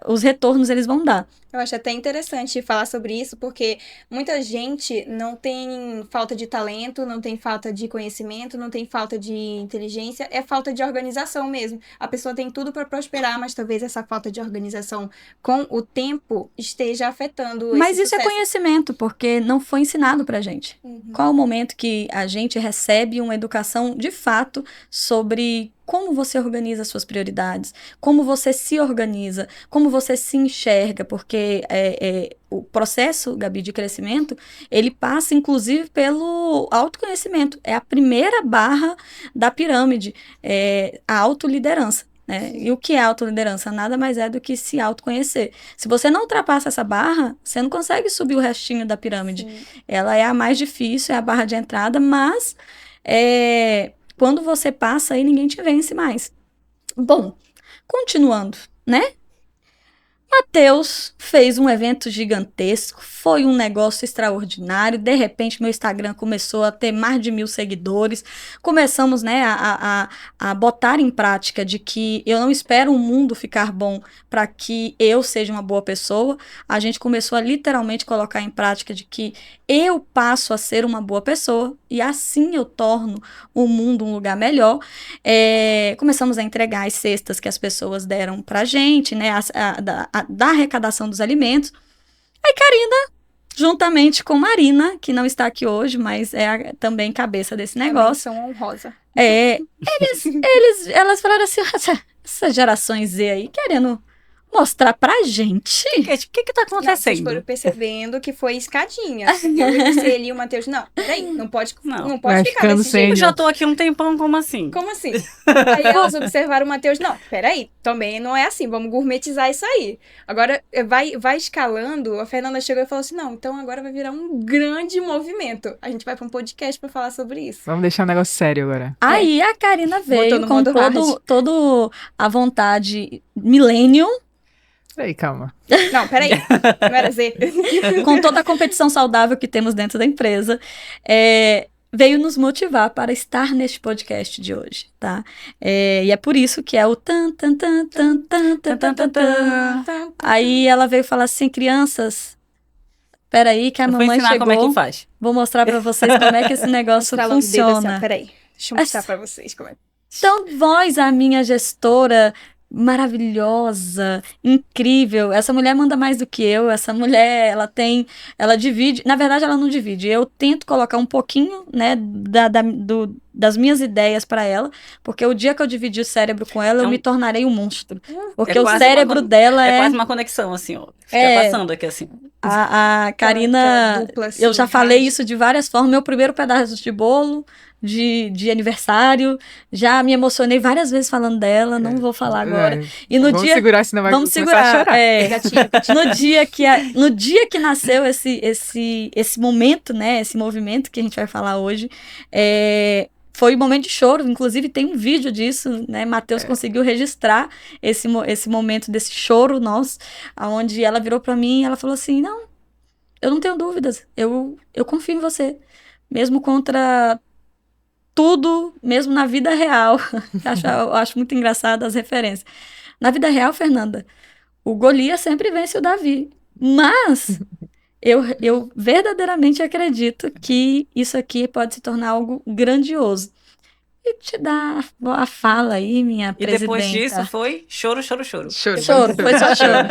os retornos eles vão dar. Eu acho até interessante falar sobre isso, porque muita gente não tem falta de talento, não tem falta de conhecimento, não tem falta de inteligência, é falta de organização mesmo. A pessoa tem tudo para prosperar, mas talvez essa falta de organização com o tempo esteja afetando Mas esse isso é sucesso. conhecimento, porque não foi ensinado pra gente. Qual o momento que a gente recebe uma educação de fato sobre como você organiza suas prioridades, como você se organiza, como você se enxerga, porque o processo, Gabi, de crescimento, ele passa, inclusive, pelo autoconhecimento. É a primeira barra da pirâmide, a autoliderança. E o que é autoliderança? Nada mais é do que se autoconhecer. Se você não ultrapassa essa barra, você não consegue subir o restinho da pirâmide. Sim. Ela é a mais difícil, é a barra de entrada, mas quando você passa aí, ninguém te vence mais. Bom, continuando, né? Matheus fez um evento gigantesco, foi um negócio extraordinário, de repente meu Instagram começou a ter mais de 1.000 seguidores, começamos, né, a botar em prática de que eu não espero o mundo ficar bom para que eu seja uma boa pessoa, a gente começou a literalmente colocar em prática de que eu passo a ser uma boa pessoa e assim eu torno o mundo um lugar melhor. Começamos a entregar as cestas que as pessoas deram pra gente, né, da arrecadação dos alimentos. Aí Karina, juntamente com Marina, que não está aqui hoje, mas é também cabeça desse negócio. Menção honrosa. Elas falaram assim, essas gerações Z aí, querendo mostrar pra gente. O que tá acontecendo? Vocês foram percebendo que foi escadinha. Eu disse ali, o Matheus, não, peraí, não pode ficar desse jeito. Eu já tô aqui um tempão, como assim? Como assim? Aí elas observaram o Matheus, não, peraí, também não é assim, vamos gourmetizar isso aí. Agora vai escalando, a Fernanda chegou e falou assim, não, então agora vai virar um grande movimento. A gente vai pra um podcast pra falar sobre isso. Vamos deixar um negócio sério agora. Aí a Karina veio com todo a vontade millennium. Peraí, calma. Não, peraí. Não era Z. Com toda a competição saudável que temos dentro da empresa, veio nos motivar para estar neste podcast de hoje, tá? E é por isso que é o tan, tan, tan, tan, tan, tan, tan, tan, tan. Aí ela veio falar assim, crianças, peraí que a mamãe chegou. Como é que faz. Vou mostrar para vocês como é que esse negócio funciona. Assim, peraí, deixa eu mostrar para vocês como é. Então, vós, a minha gestora maravilhosa, incrível, essa mulher manda mais do que eu, essa mulher, ela divide, na verdade ela não divide, eu tento colocar um pouquinho, né, das minhas ideias para ela, porque o dia que eu dividir o cérebro com ela, eu me tornarei um monstro, porque o cérebro dela é quase uma conexão, assim, ó, fica passando aqui, assim. A Karina, dupla, assim, eu já falei isso de várias formas, meu primeiro pedaço de bolo, de aniversário, já me emocionei várias vezes falando dela, não vou falar agora. E no vamos segurar, senão vai começar a chorar. No dia que nasceu esse momento, né, esse movimento que a gente vai falar hoje, foi um momento de choro, inclusive tem um vídeo disso, né, Matheus conseguiu registrar esse momento desse choro nosso, onde ela virou pra mim e ela falou assim, não, eu não tenho dúvidas, eu confio em você, mesmo contra tudo, mesmo na vida real. Eu acho muito engraçado as referências. Na vida real, Fernanda, o Golias sempre vence o Davi. Mas eu verdadeiramente acredito que isso aqui pode se tornar algo grandioso. E te dá a fala aí, minha presidenta. E depois disso foi choro, choro, choro. Foi só choro.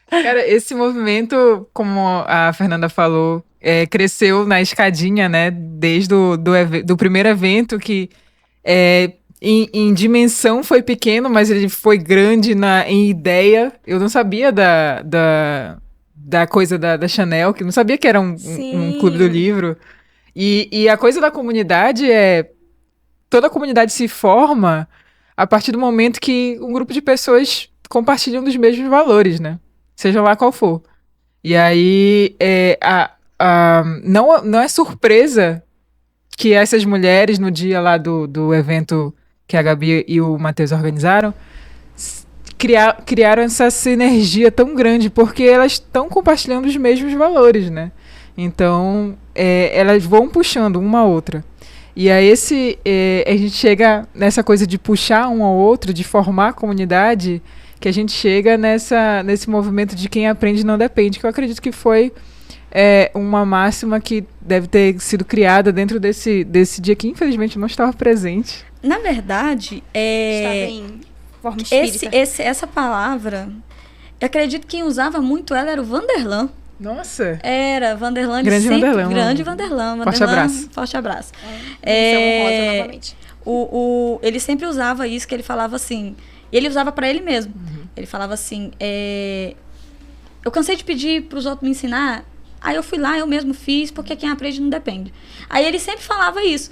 Cara, esse movimento, como a Fernanda falou, cresceu na escadinha, né? Desde do primeiro evento, que em dimensão foi pequeno, mas ele foi grande em ideia. Eu não sabia da coisa da Chanel, que não sabia que era um clube do livro. E a coisa da comunidade toda a comunidade se forma a partir do momento que um grupo de pessoas compartilham dos mesmos valores, né? Seja lá qual for. E aí, não é surpresa que essas mulheres, no dia lá do evento que a Gabi e o Matheus organizaram, criaram essa sinergia tão grande, porque elas estão compartilhando os mesmos valores, né? Então, elas vão puxando uma a outra. E aí a gente chega nessa coisa de puxar um ao outro, de formar a comunidade, que a gente chega nesse movimento de quem aprende não depende, que eu acredito que foi uma máxima que deve ter sido criada dentro desse dia que, infelizmente, não estava presente. Na verdade, Estava em forma espírita. essa palavra, eu acredito que quem usava muito ela era o Vanderlan. Nossa! Era, Vanderlan. Grande sempre, Vanderlan. Grande Vanderlan. Forte abraço. Forte abraço. Rosa novamente. Ele sempre usava isso, que ele falava assim, ele usava pra ele mesmo. Ele falava assim, eu cansei de pedir pros outros me ensinar, aí eu fui lá, eu mesmo fiz, porque quem aprende não depende. Aí ele sempre falava isso.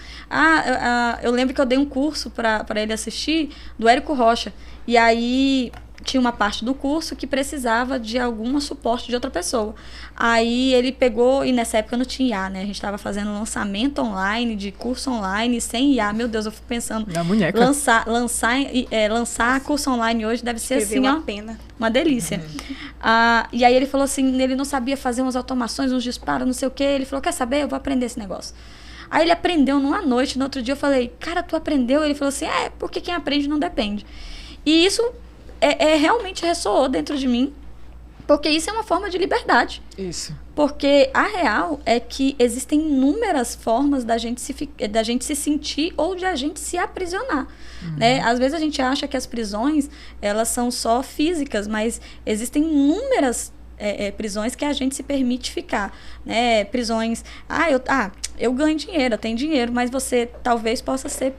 Eu lembro que eu dei um curso pra ele assistir, do Érico Rocha, e aí tinha uma parte do curso que precisava de algum suporte de outra pessoa. Aí ele pegou, e nessa época não tinha IA, né? A gente estava fazendo lançamento online, de curso online, sem IA. Meu Deus, eu fico pensando, na munheca. Lançar curso online hoje deve ser assim, uma ó, pena. uma delícia. E aí ele falou assim, ele não sabia fazer umas automações, uns disparos, não sei o quê. Ele falou, quer saber? Eu vou aprender esse negócio. Aí ele aprendeu numa noite, no outro dia eu falei, cara, tu aprendeu? Ele falou assim, porque quem aprende não depende. E isso realmente ressoou dentro de mim, porque isso é uma forma de liberdade. Isso. Porque a real é que existem inúmeras formas da gente se sentir ou de a gente se aprisionar. Né? Às vezes a gente acha que as prisões, elas são só físicas, mas existem inúmeras prisões que a gente se permite ficar. Né? Prisões, eu ganho dinheiro, eu tenho dinheiro, mas você talvez possa ser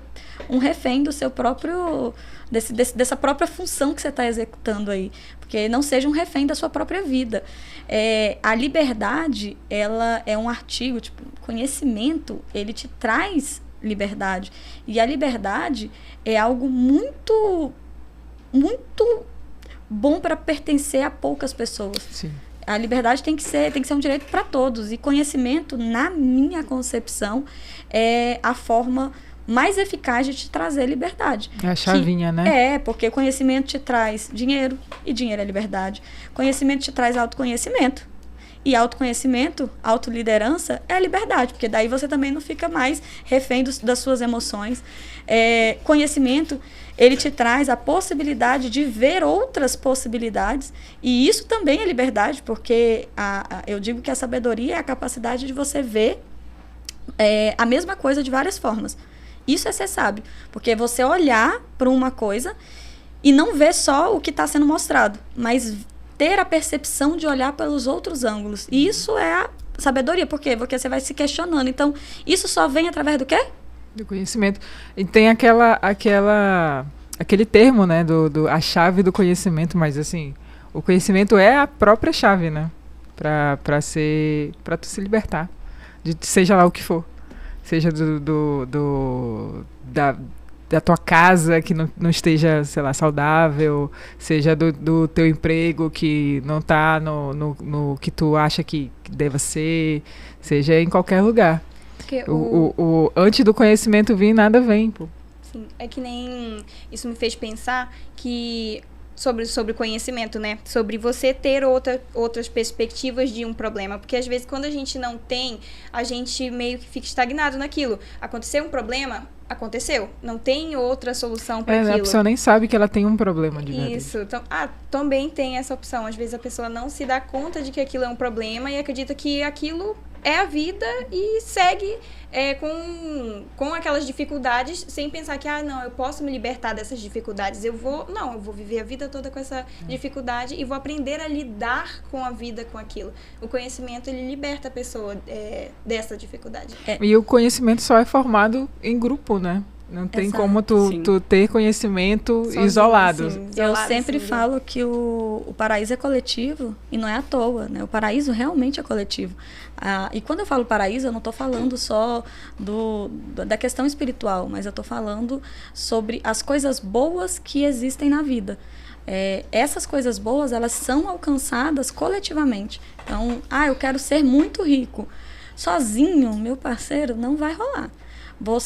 um refém do seu próprio... dessa própria função que você está executando aí, porque não seja um refém da sua própria vida. A liberdade, ela é um artigo, tipo, conhecimento, ele te traz liberdade, e a liberdade é algo muito, muito bom para pertencer a poucas pessoas. Sim. A liberdade tem que ser um direito para todos, e conhecimento, na minha concepção, é a forma mais eficaz de te trazer liberdade. É a chavinha, né? Porque conhecimento te traz dinheiro, e dinheiro é liberdade. Conhecimento te traz autoconhecimento. E autoconhecimento, autoliderança, é liberdade, porque daí você também não fica mais refém das suas emoções. Conhecimento, ele te traz a possibilidade de ver outras possibilidades, e isso também é liberdade, porque eu digo que a sabedoria é a capacidade de você ver a mesma coisa de várias formas. Isso é ser sábio, porque você olhar para uma coisa e não ver só o que está sendo mostrado, mas ter a percepção de olhar pelos outros ângulos. E isso é a sabedoria, por quê? Porque você vai se questionando. Então, isso só vem através do quê? Do conhecimento. E tem aquele termo, né, a chave do conhecimento, mas assim, o conhecimento é a própria chave, né, para tu se libertar, seja lá o que for. Seja da tua casa que não esteja, sei lá, saudável, seja do teu emprego que não está no que tu acha que deva ser, seja em qualquer lugar. Porque antes do conhecimento vir, nada vem, pô. Sim, é que nem... Isso me fez pensar que... Sobre conhecimento, né? Sobre você ter outras perspectivas de um problema. Porque, às vezes, quando a gente não tem, a gente meio que fica estagnado naquilo. Aconteceu um problema? Aconteceu. Não tem outra solução para aquilo. A pessoa nem sabe que ela tem um problema de verdade. Isso. Então, também tem essa opção. Às vezes, a pessoa não se dá conta de que aquilo é um problema e acredita que aquilo é a vida e segue com aquelas dificuldades sem pensar que, não, eu posso me libertar dessas dificuldades. Eu vou viver a vida toda com essa dificuldade e vou aprender a lidar com a vida com aquilo. O conhecimento, ele liberta a pessoa dessa dificuldade. E o conhecimento só é formado em grupo, né? Não tem Exato. como tu ter conhecimento Sozinho, isolado. assim, Eu isolado, sempre assim, falo que o paraíso é coletivo e não é à toa, né? O paraíso realmente é coletivo. E quando eu falo paraíso, eu não estou falando só da questão espiritual, mas eu estou falando sobre as coisas boas que existem na vida. Essas coisas boas, elas são alcançadas coletivamente. Então, eu quero ser muito rico. Sozinho, meu parceiro, não vai rolar.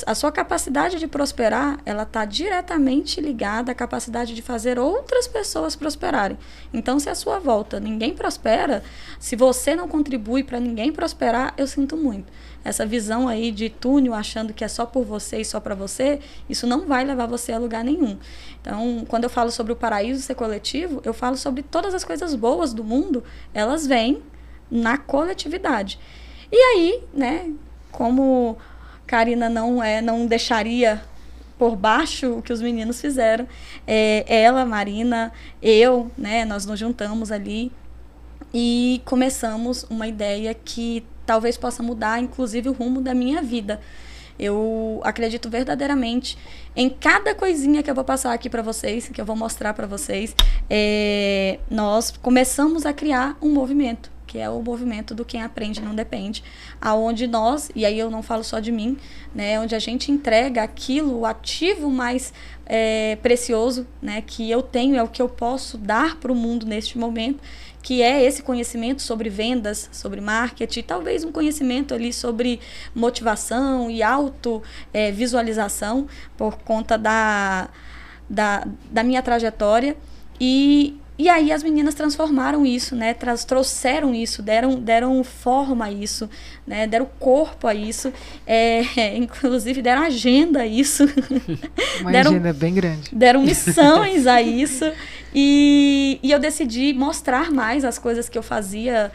A sua capacidade de prosperar, ela está diretamente ligada à capacidade de fazer outras pessoas prosperarem. Então, se à sua volta ninguém prospera, se você não contribui para ninguém prosperar, eu sinto muito. Essa visão aí de túnel, achando que é só por você e só para você, isso não vai levar você a lugar nenhum. Então, quando eu falo sobre o paraíso ser coletivo, eu falo sobre todas as coisas boas do mundo, elas vêm na coletividade. E aí, né, como Karina não deixaria por baixo o que os meninos fizeram. Ela, Marina, eu, né, nós nos juntamos ali e começamos uma ideia que talvez possa mudar, inclusive, o rumo da minha vida. Eu acredito verdadeiramente em cada coisinha que eu vou passar aqui para vocês, que eu vou mostrar para vocês. Nós começamos a criar um movimento, que é o movimento do Quem Aprende Não Depende, aonde nós, e aí eu não falo só de mim, né, onde a gente entrega aquilo, o ativo mais precioso, né, que eu tenho, é o que eu posso dar para o mundo neste momento, que é esse conhecimento sobre vendas, sobre marketing, talvez um conhecimento ali sobre motivação e auto-visualização, por conta da minha trajetória. E aí as meninas transformaram isso, né? Trouxeram isso, deram forma a isso, né? Deram corpo a isso, inclusive deram agenda a isso. Uma agenda bem grande. Deram missões a isso. E eu decidi mostrar mais as coisas que eu fazia,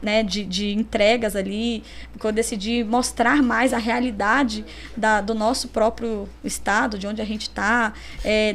né, de entregas ali, porque eu decidi mostrar mais a realidade do nosso próprio estado, de onde a gente está.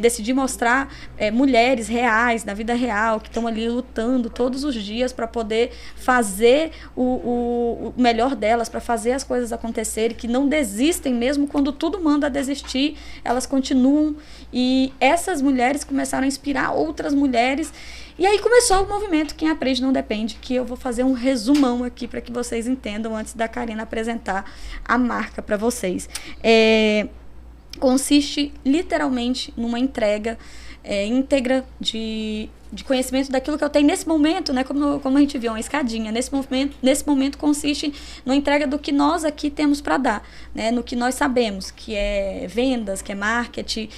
Decidi mostrar mulheres reais, na vida real, que estão ali lutando todos os dias para poder fazer o melhor delas, para fazer as coisas acontecerem, que não desistem mesmo quando tudo manda desistir, elas continuam. E essas mulheres começaram a inspirar outras mulheres. E aí começou o movimento Quem Aprende Não Depende, que eu vou fazer um resumão aqui para que vocês entendam antes da Karina apresentar a marca para vocês. Consiste literalmente numa entrega íntegra de conhecimento daquilo que eu tenho nesse momento, né? Como a gente viu, uma escadinha. Nesse momento consiste na entrega do que nós aqui temos para dar, né? No que nós sabemos, que é vendas, que é marketing.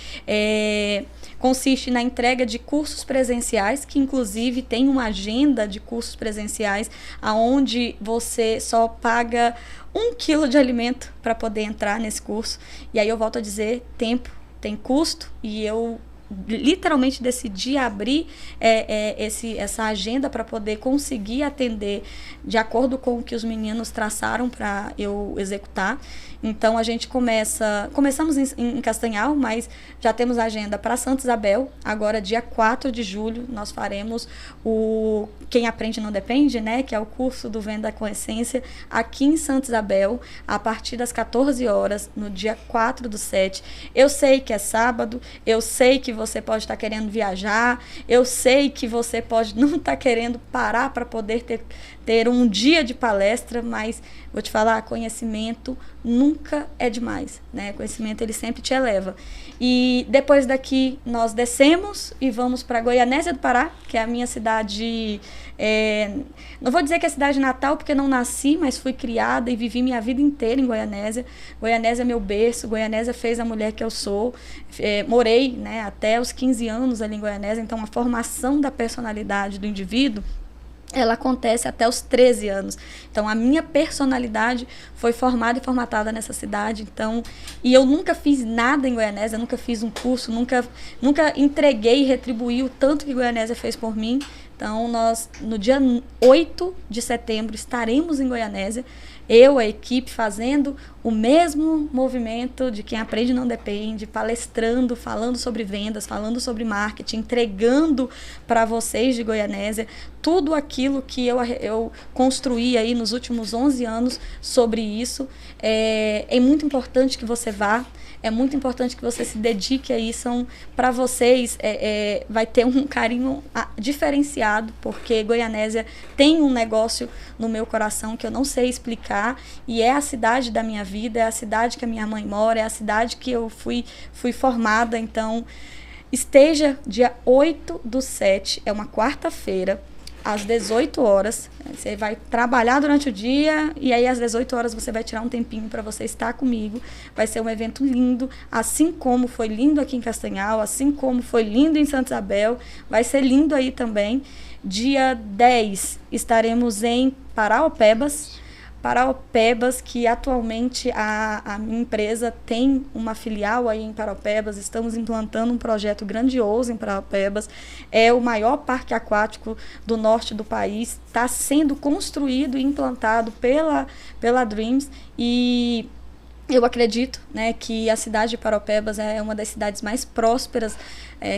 Consiste na entrega de cursos presenciais, que inclusive tem uma agenda de cursos presenciais, aonde você só paga 1 quilo de alimento para poder entrar nesse curso. E aí eu volto a dizer, tempo tem custo, e eu literalmente decidi abrir essa agenda para poder conseguir atender de acordo com o que os meninos traçaram para eu executar. Então a gente começamos em Castanhal, mas já temos a agenda para Santa Isabel. Agora, dia 4 de julho, nós faremos o Quem Aprende Não Depende, né, que é o curso do Venda com Essência, aqui em Santa Isabel, a partir das 14 horas, no dia 4/7. Eu sei que é sábado, eu sei que você pode estar querendo viajar, eu sei que você pode não estar querendo parar para poder ter um dia de palestra, mas vou te falar, conhecimento nunca é demais, né? Conhecimento, ele sempre te eleva. E depois daqui nós descemos e vamos para Goianésia do Pará, que é a minha cidade, não vou dizer que é cidade natal, porque não nasci, mas fui criada e vivi minha vida inteira em Goianésia. Goianésia é meu berço, Goianésia fez a mulher que eu sou. Morei, né, até os 15 anos ali em Goianésia, então a formação da personalidade do indivíduo, ela acontece até os 13 anos. Então, a minha personalidade foi formada e formatada nessa cidade. Então, e eu nunca fiz nada em Goianésia, nunca fiz um curso, nunca entreguei e retribuí o tanto que Goianésia fez por mim. Então, nós, no dia 8 de setembro, estaremos em Goianésia, eu, a equipe, fazendo o mesmo movimento de quem aprende não depende, palestrando, falando sobre vendas, falando sobre marketing, entregando para vocês de Goianésia tudo aquilo que eu construí aí nos últimos 11 anos sobre isso. É muito importante que você vá. É muito importante que você se dedique a isso. Para vocês, vai ter um carinho diferenciado, porque Goianésia tem um negócio no meu coração que eu não sei explicar, e é a cidade da minha vida, é a cidade que a minha mãe mora, é a cidade que eu fui formada. Então, esteja dia 8/7, é uma quarta-feira, às 18 horas. Você vai trabalhar durante o dia e aí às 18 horas você vai tirar um tempinho para você estar comigo. Vai ser um evento lindo, assim como foi lindo aqui em Castanhal, assim como foi lindo em Santa Isabel, vai ser lindo aí também. Dia 10 estaremos em Paraopebas, que atualmente a minha empresa tem uma filial aí em Paraopebas. Estamos implantando um projeto grandioso em Paraopebas. É o maior parque aquático do norte do país. Está sendo construído e implantado pela Dreams, e eu acredito, né, que a cidade de Paraopebas é uma das cidades mais prósperas,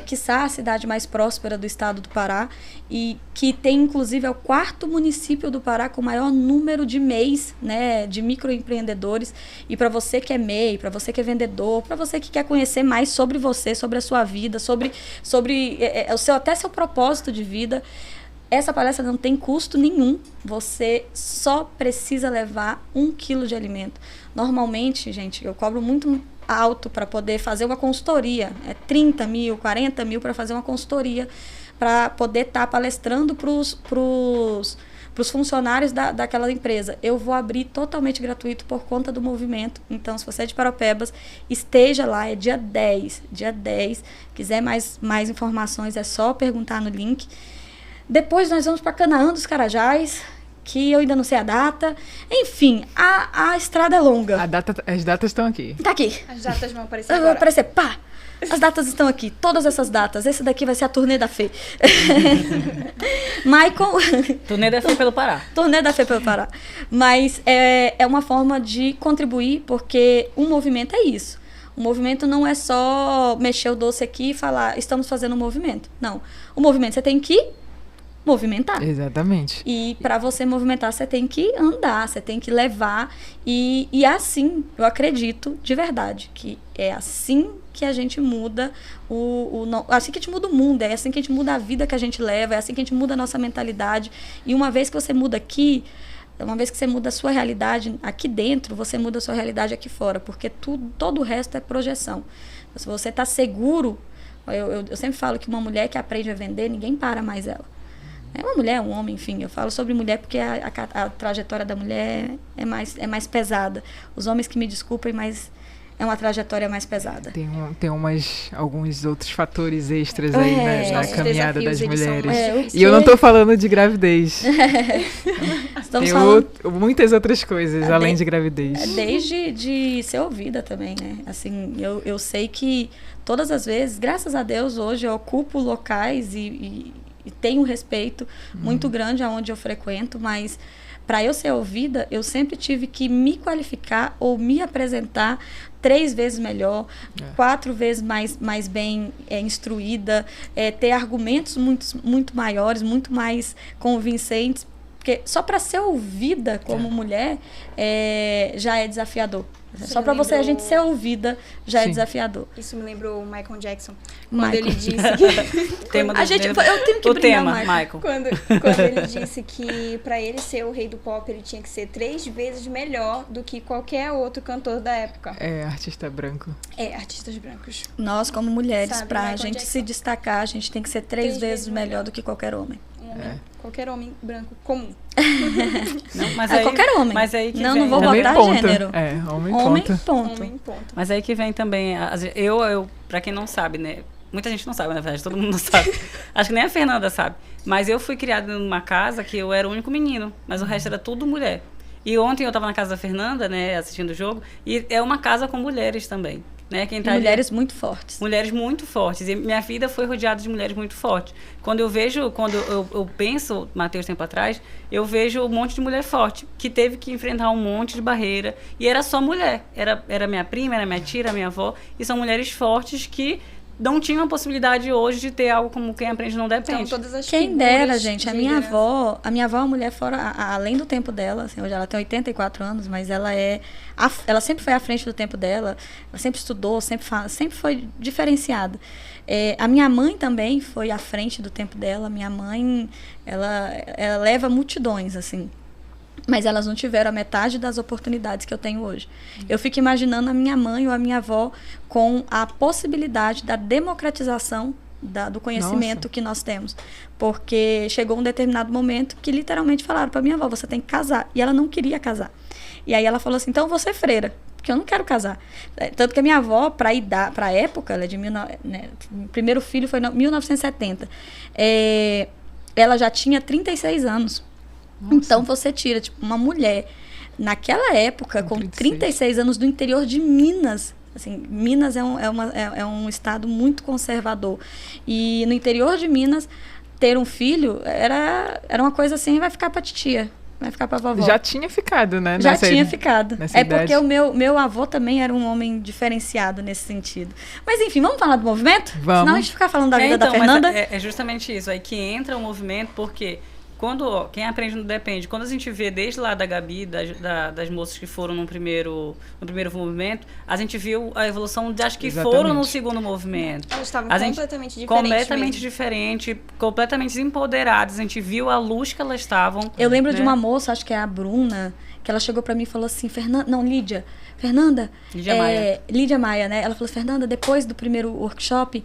quiçá a cidade mais próspera do estado do Pará, e que tem, inclusive, é o 4º município do Pará com o maior número de MEIs, né, de microempreendedores. E para você que é MEI, para você que é vendedor, para você que quer conhecer mais sobre você, sobre a sua vida, sobre até seu propósito de vida, essa palestra não tem custo nenhum, você só precisa levar 1 quilo de alimento. Normalmente, gente, eu cobro muito alto para poder fazer uma consultoria, 30 mil, 40 mil para fazer uma consultoria, para poder estar palestrando para os funcionários daquela empresa. Eu vou abrir totalmente gratuito por conta do movimento. Então, se você é de Paraopebas, esteja lá, é dia 10. Quiser mais informações, é só perguntar no link. Depois nós vamos para Canaã dos Carajás, que eu ainda não sei a data. Enfim, a estrada é longa. As datas estão aqui. Tá aqui. As datas vão aparecer agora. agora. Vai aparecer, pá! As datas estão aqui, todas essas datas. Esse daqui vai ser a turnê da Fê. Michael... Turnê da Fê pelo Pará. Turnê da Fê pelo Pará. Mas é uma forma de contribuir, porque um movimento é isso. O movimento não é só mexer o doce aqui e falar, estamos fazendo um movimento. Não. O movimento você tem que movimentar. Exatamente. E para você movimentar, você tem que andar, você tem que levar. E assim, eu acredito de verdade que é assim que a gente muda assim que a gente muda o mundo, é assim que a gente muda a vida que a gente leva, é assim que a gente muda a nossa mentalidade. E uma vez que você muda aqui, uma vez que você muda a sua realidade aqui dentro, você muda a sua realidade aqui fora, porque todo o resto é projeção. Se você está seguro, eu sempre falo que uma mulher que aprende a vender, ninguém para mais ela. É uma mulher, um homem, enfim, eu falo sobre mulher porque a trajetória da mulher é mais pesada. Os homens que me desculpem, mas é uma trajetória mais pesada. Tem alguns outros fatores extras aí na caminhada das mulheres. E eu não estou falando de gravidez. Tem muitas outras coisas além de gravidez. Desde de ser ouvida também, né? Assim, eu sei que todas as vezes, graças a Deus, hoje eu ocupo locais e tenho um respeito muito grande aonde eu frequento, mas para eu ser ouvida, eu sempre tive que me qualificar ou me apresentar 3 vezes melhor, 4 vezes mais bem instruída, ter argumentos muito maiores, muito mais convincentes, porque só para ser ouvida como mulher já é desafiador. Só para a gente ser ouvida já é desafiador. Isso me lembrou o Michael Jackson. Quando ele disse que... eu tenho que brincar, Michael. Quando ele disse que para ele ser o rei do pop, ele tinha que ser 3 vezes melhor do que qualquer outro cantor da época. Artista branco. Artistas brancos. Nós, como mulheres, Sabe, pra Michael gente Jackson. se destacar, a gente tem que ser 3 vezes melhor do que qualquer homem. Qualquer homem branco comum. Não, mas qualquer homem. Mas aí que não vem, vou homem botar ponto. gênero. Homem ponto. Homem ponto. Mas aí que vem também, eu pra quem não sabe, né? Muita gente não sabe, na verdade, todo mundo não sabe. Acho que nem a Fernanda sabe. Mas eu fui criada numa casa que eu era o único menino, mas o resto era tudo mulher. E ontem eu estava na casa da Fernanda, né, assistindo o jogo, e é uma casa com mulheres também. né? Quem E tá ali- mulheres muito fortes. Mulheres muito fortes. E minha vida foi rodeada de mulheres muito fortes. Quando eu penso, Matheus, tempo atrás, eu vejo um monte de mulher forte, que teve que enfrentar um monte de barreira. E era só mulher. Era minha prima, era minha tia, era minha avó. E são mulheres fortes que não tinham a possibilidade hoje de ter algo como Quem Aprende Não Depende. Então, todas as Quem figuras dera, gente. A de minha liderança. avó é uma mulher fora, além do tempo dela. Assim, hoje ela tem 84 anos, mas ela sempre foi à frente do tempo dela. Ela sempre estudou, sempre foi diferenciada. A minha mãe também foi à frente do tempo dela. Minha mãe, ela leva multidões, assim. Mas elas não tiveram a metade das oportunidades que eu tenho hoje. Eu fico imaginando a minha mãe ou a minha avó com a possibilidade da democratização do conhecimento que nós temos. Porque chegou um determinado momento que literalmente falaram para minha avó, você tem que casar. E ela não queria casar. E aí ela falou assim, então você freira, porque eu não quero casar. Tanto que a minha avó, para a época, ela é de o primeiro filho foi em 1970. Ela já tinha 36 anos. Nossa. Então você tira, tipo, uma mulher naquela época, com 36 anos, do interior de Minas. Assim, Minas é um estado muito conservador. E no interior de Minas, ter um filho era uma coisa assim, vai ficar pra titia, vai ficar pra vovó. Já tinha ficado, né? Já tinha ficado. nessa Porque idade. o meu avô também era um homem diferenciado nesse sentido. Mas enfim, vamos falar do movimento? Vamos. Senão a gente ficar falando da vida Então, da Fernanda. mas é justamente isso aí que entra o movimento, porque quem aprende não depende. Quando a gente vê desde lá da Gabi, das moças que foram no primeiro movimento, a gente viu a evolução das que foram no segundo movimento. Elas estavam completamente diferentes. Completamente mesmo. diferente, completamente empoderadas. A gente viu a luz que elas estavam. Eu lembro de né? uma moça, acho que é a Bruna, que ela chegou pra mim e falou assim, Lídia, Maia. Lídia Maia, né? Ela falou, Fernanda, depois do primeiro workshop,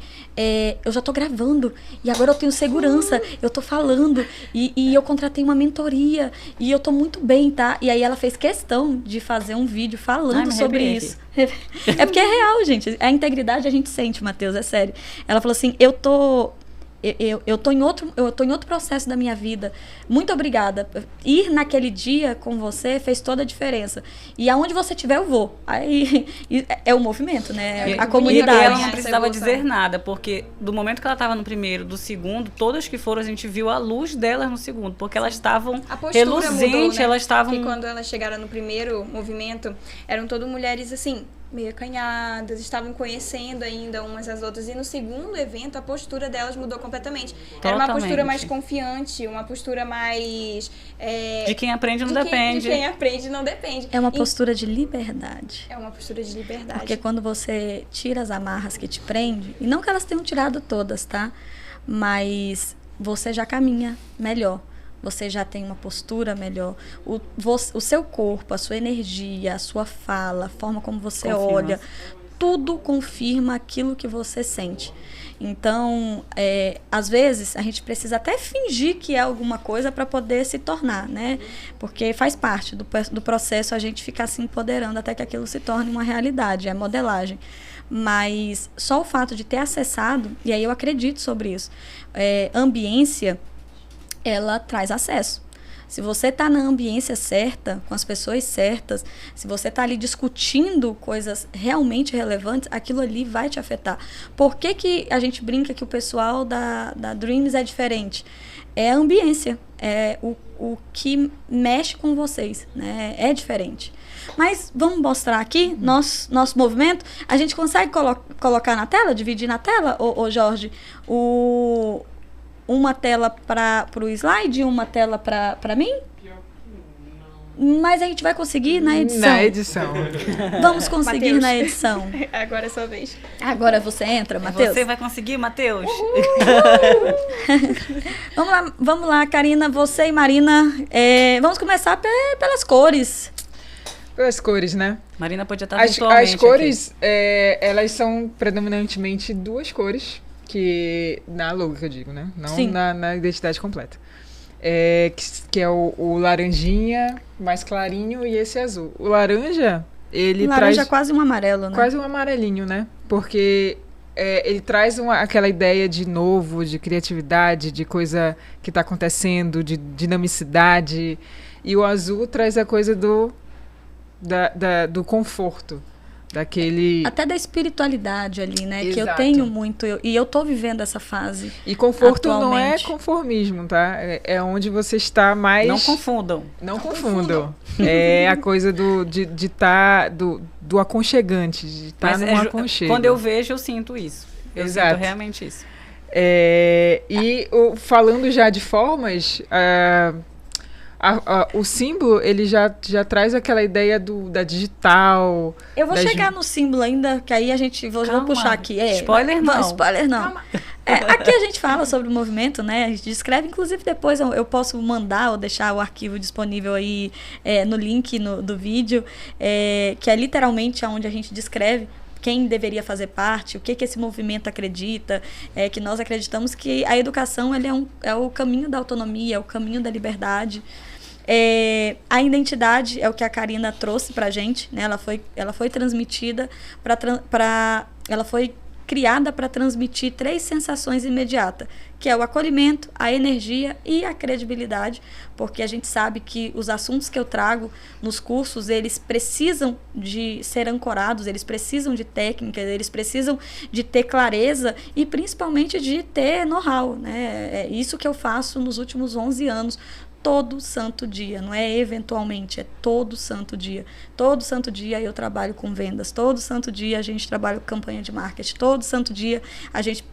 eu já tô gravando, e agora eu tenho segurança, eu tô falando, e eu contratei uma mentoria, e eu tô muito bem, tá? E aí ela fez questão de fazer um vídeo falando sobre isso. É porque é real, gente. A integridade a gente sente, Matheus, é sério. Ela falou assim, eu tô em outro processo da minha vida. Muito obrigada. Ir naquele dia com você fez toda a diferença. E aonde você estiver, eu vou. Aí é o movimento, né? A comunidade. E ela não precisava dizer nada, porque do momento que ela estava no primeiro, do segundo, todas que foram, a gente viu a luz delas no segundo, porque elas estavam reluzentes, mudou, né? elas estavam... Porque quando elas chegaram no primeiro movimento, eram todas mulheres assim, meio acanhadas, estavam conhecendo ainda umas às outras. E no segundo evento, a postura delas mudou completamente. Era uma postura mais confiante, uma postura mais... de quem aprende não depende. De quem aprende não depende. É uma postura de liberdade. É uma postura de liberdade. Porque quando você tira as amarras que te prendem, e não que elas tenham tirado todas, tá? Mas você já caminha melhor. Você já tem uma postura melhor. O seu corpo, a sua energia, a sua fala, a forma como você olha, tudo confirma aquilo que você sente. Então, às vezes, a gente precisa até fingir que é alguma coisa para poder se tornar, né? Porque faz parte do processo a gente ficar se empoderando até que aquilo se torne uma realidade, é modelagem. Mas só o fato de ter acessado, e aí eu acredito sobre isso, ambiência, ela traz acesso. Se você está na ambiência certa, com as pessoas certas, se você está ali discutindo coisas realmente relevantes, aquilo ali vai te afetar. Por que a gente brinca que o pessoal da Dreams é diferente? É a ambiência, é o que mexe com vocês, né? É diferente. Mas vamos mostrar aqui nosso movimento. A gente consegue colocar na tela, dividir na tela, ô Jorge, uma tela para o slide e uma tela para mim? Mas a gente vai conseguir na edição. Na edição. Vamos conseguir Mateus. na edição. Agora é sua vez. Agora você entra, Matheus. Você vai conseguir, Matheus? Vamos lá, Karina, você e Marina. Vamos começar pelas cores. Pelas cores, né? Marina podia estar virtualmente As cores, elas são predominantemente duas cores. Que na logo que eu digo, né? Não na identidade completa. Que é o laranjinha mais clarinho e esse azul. O laranja, ele laranja traz... é quase um amarelo, né? Quase um amarelinho, né? Porque ele traz aquela ideia de novo, de criatividade, de coisa que está acontecendo, de dinamicidade. E o azul traz a coisa do conforto. daquele... Até da espiritualidade ali, né? Que eu Exato. tenho muito, e eu tô vivendo essa fase. E conforto não é atualmente. conformismo, tá? É onde você está mais... Não confundam. Não confundam. É a coisa de estar... Do aconchegante, de estar num aconchego. Quando eu vejo, eu sinto isso. Eu Exato. sinto realmente isso. Falando já de formas, o símbolo, ele já traz aquela ideia da digital. Eu vou chegar no símbolo ainda, que aí a gente... Vou puxar aqui. Spoiler não. Spoiler não. Aqui a gente fala sobre o movimento, né? A gente descreve, inclusive depois eu posso mandar ou deixar o arquivo disponível aí no link do vídeo, que é literalmente onde a gente descreve quem deveria fazer parte, o que esse movimento acredita, que nós acreditamos que a educação ele é o caminho da autonomia, é o caminho da liberdade. A identidade é o que a Karina trouxe pra gente, né? Ela foi transmitida ela foi criada para transmitir 3 sensações imediatas, que é o acolhimento, a energia e a credibilidade, porque a gente sabe que os assuntos que eu trago nos cursos, eles precisam de ser ancorados, eles precisam de técnicas, eles precisam de ter clareza e principalmente de ter know-how, né? É isso que eu faço nos últimos 11 anos, todo santo dia, não é eventualmente, é todo santo dia. Todo santo dia eu trabalho com vendas, todo santo dia a gente trabalha com campanha de marketing, todo santo dia a gente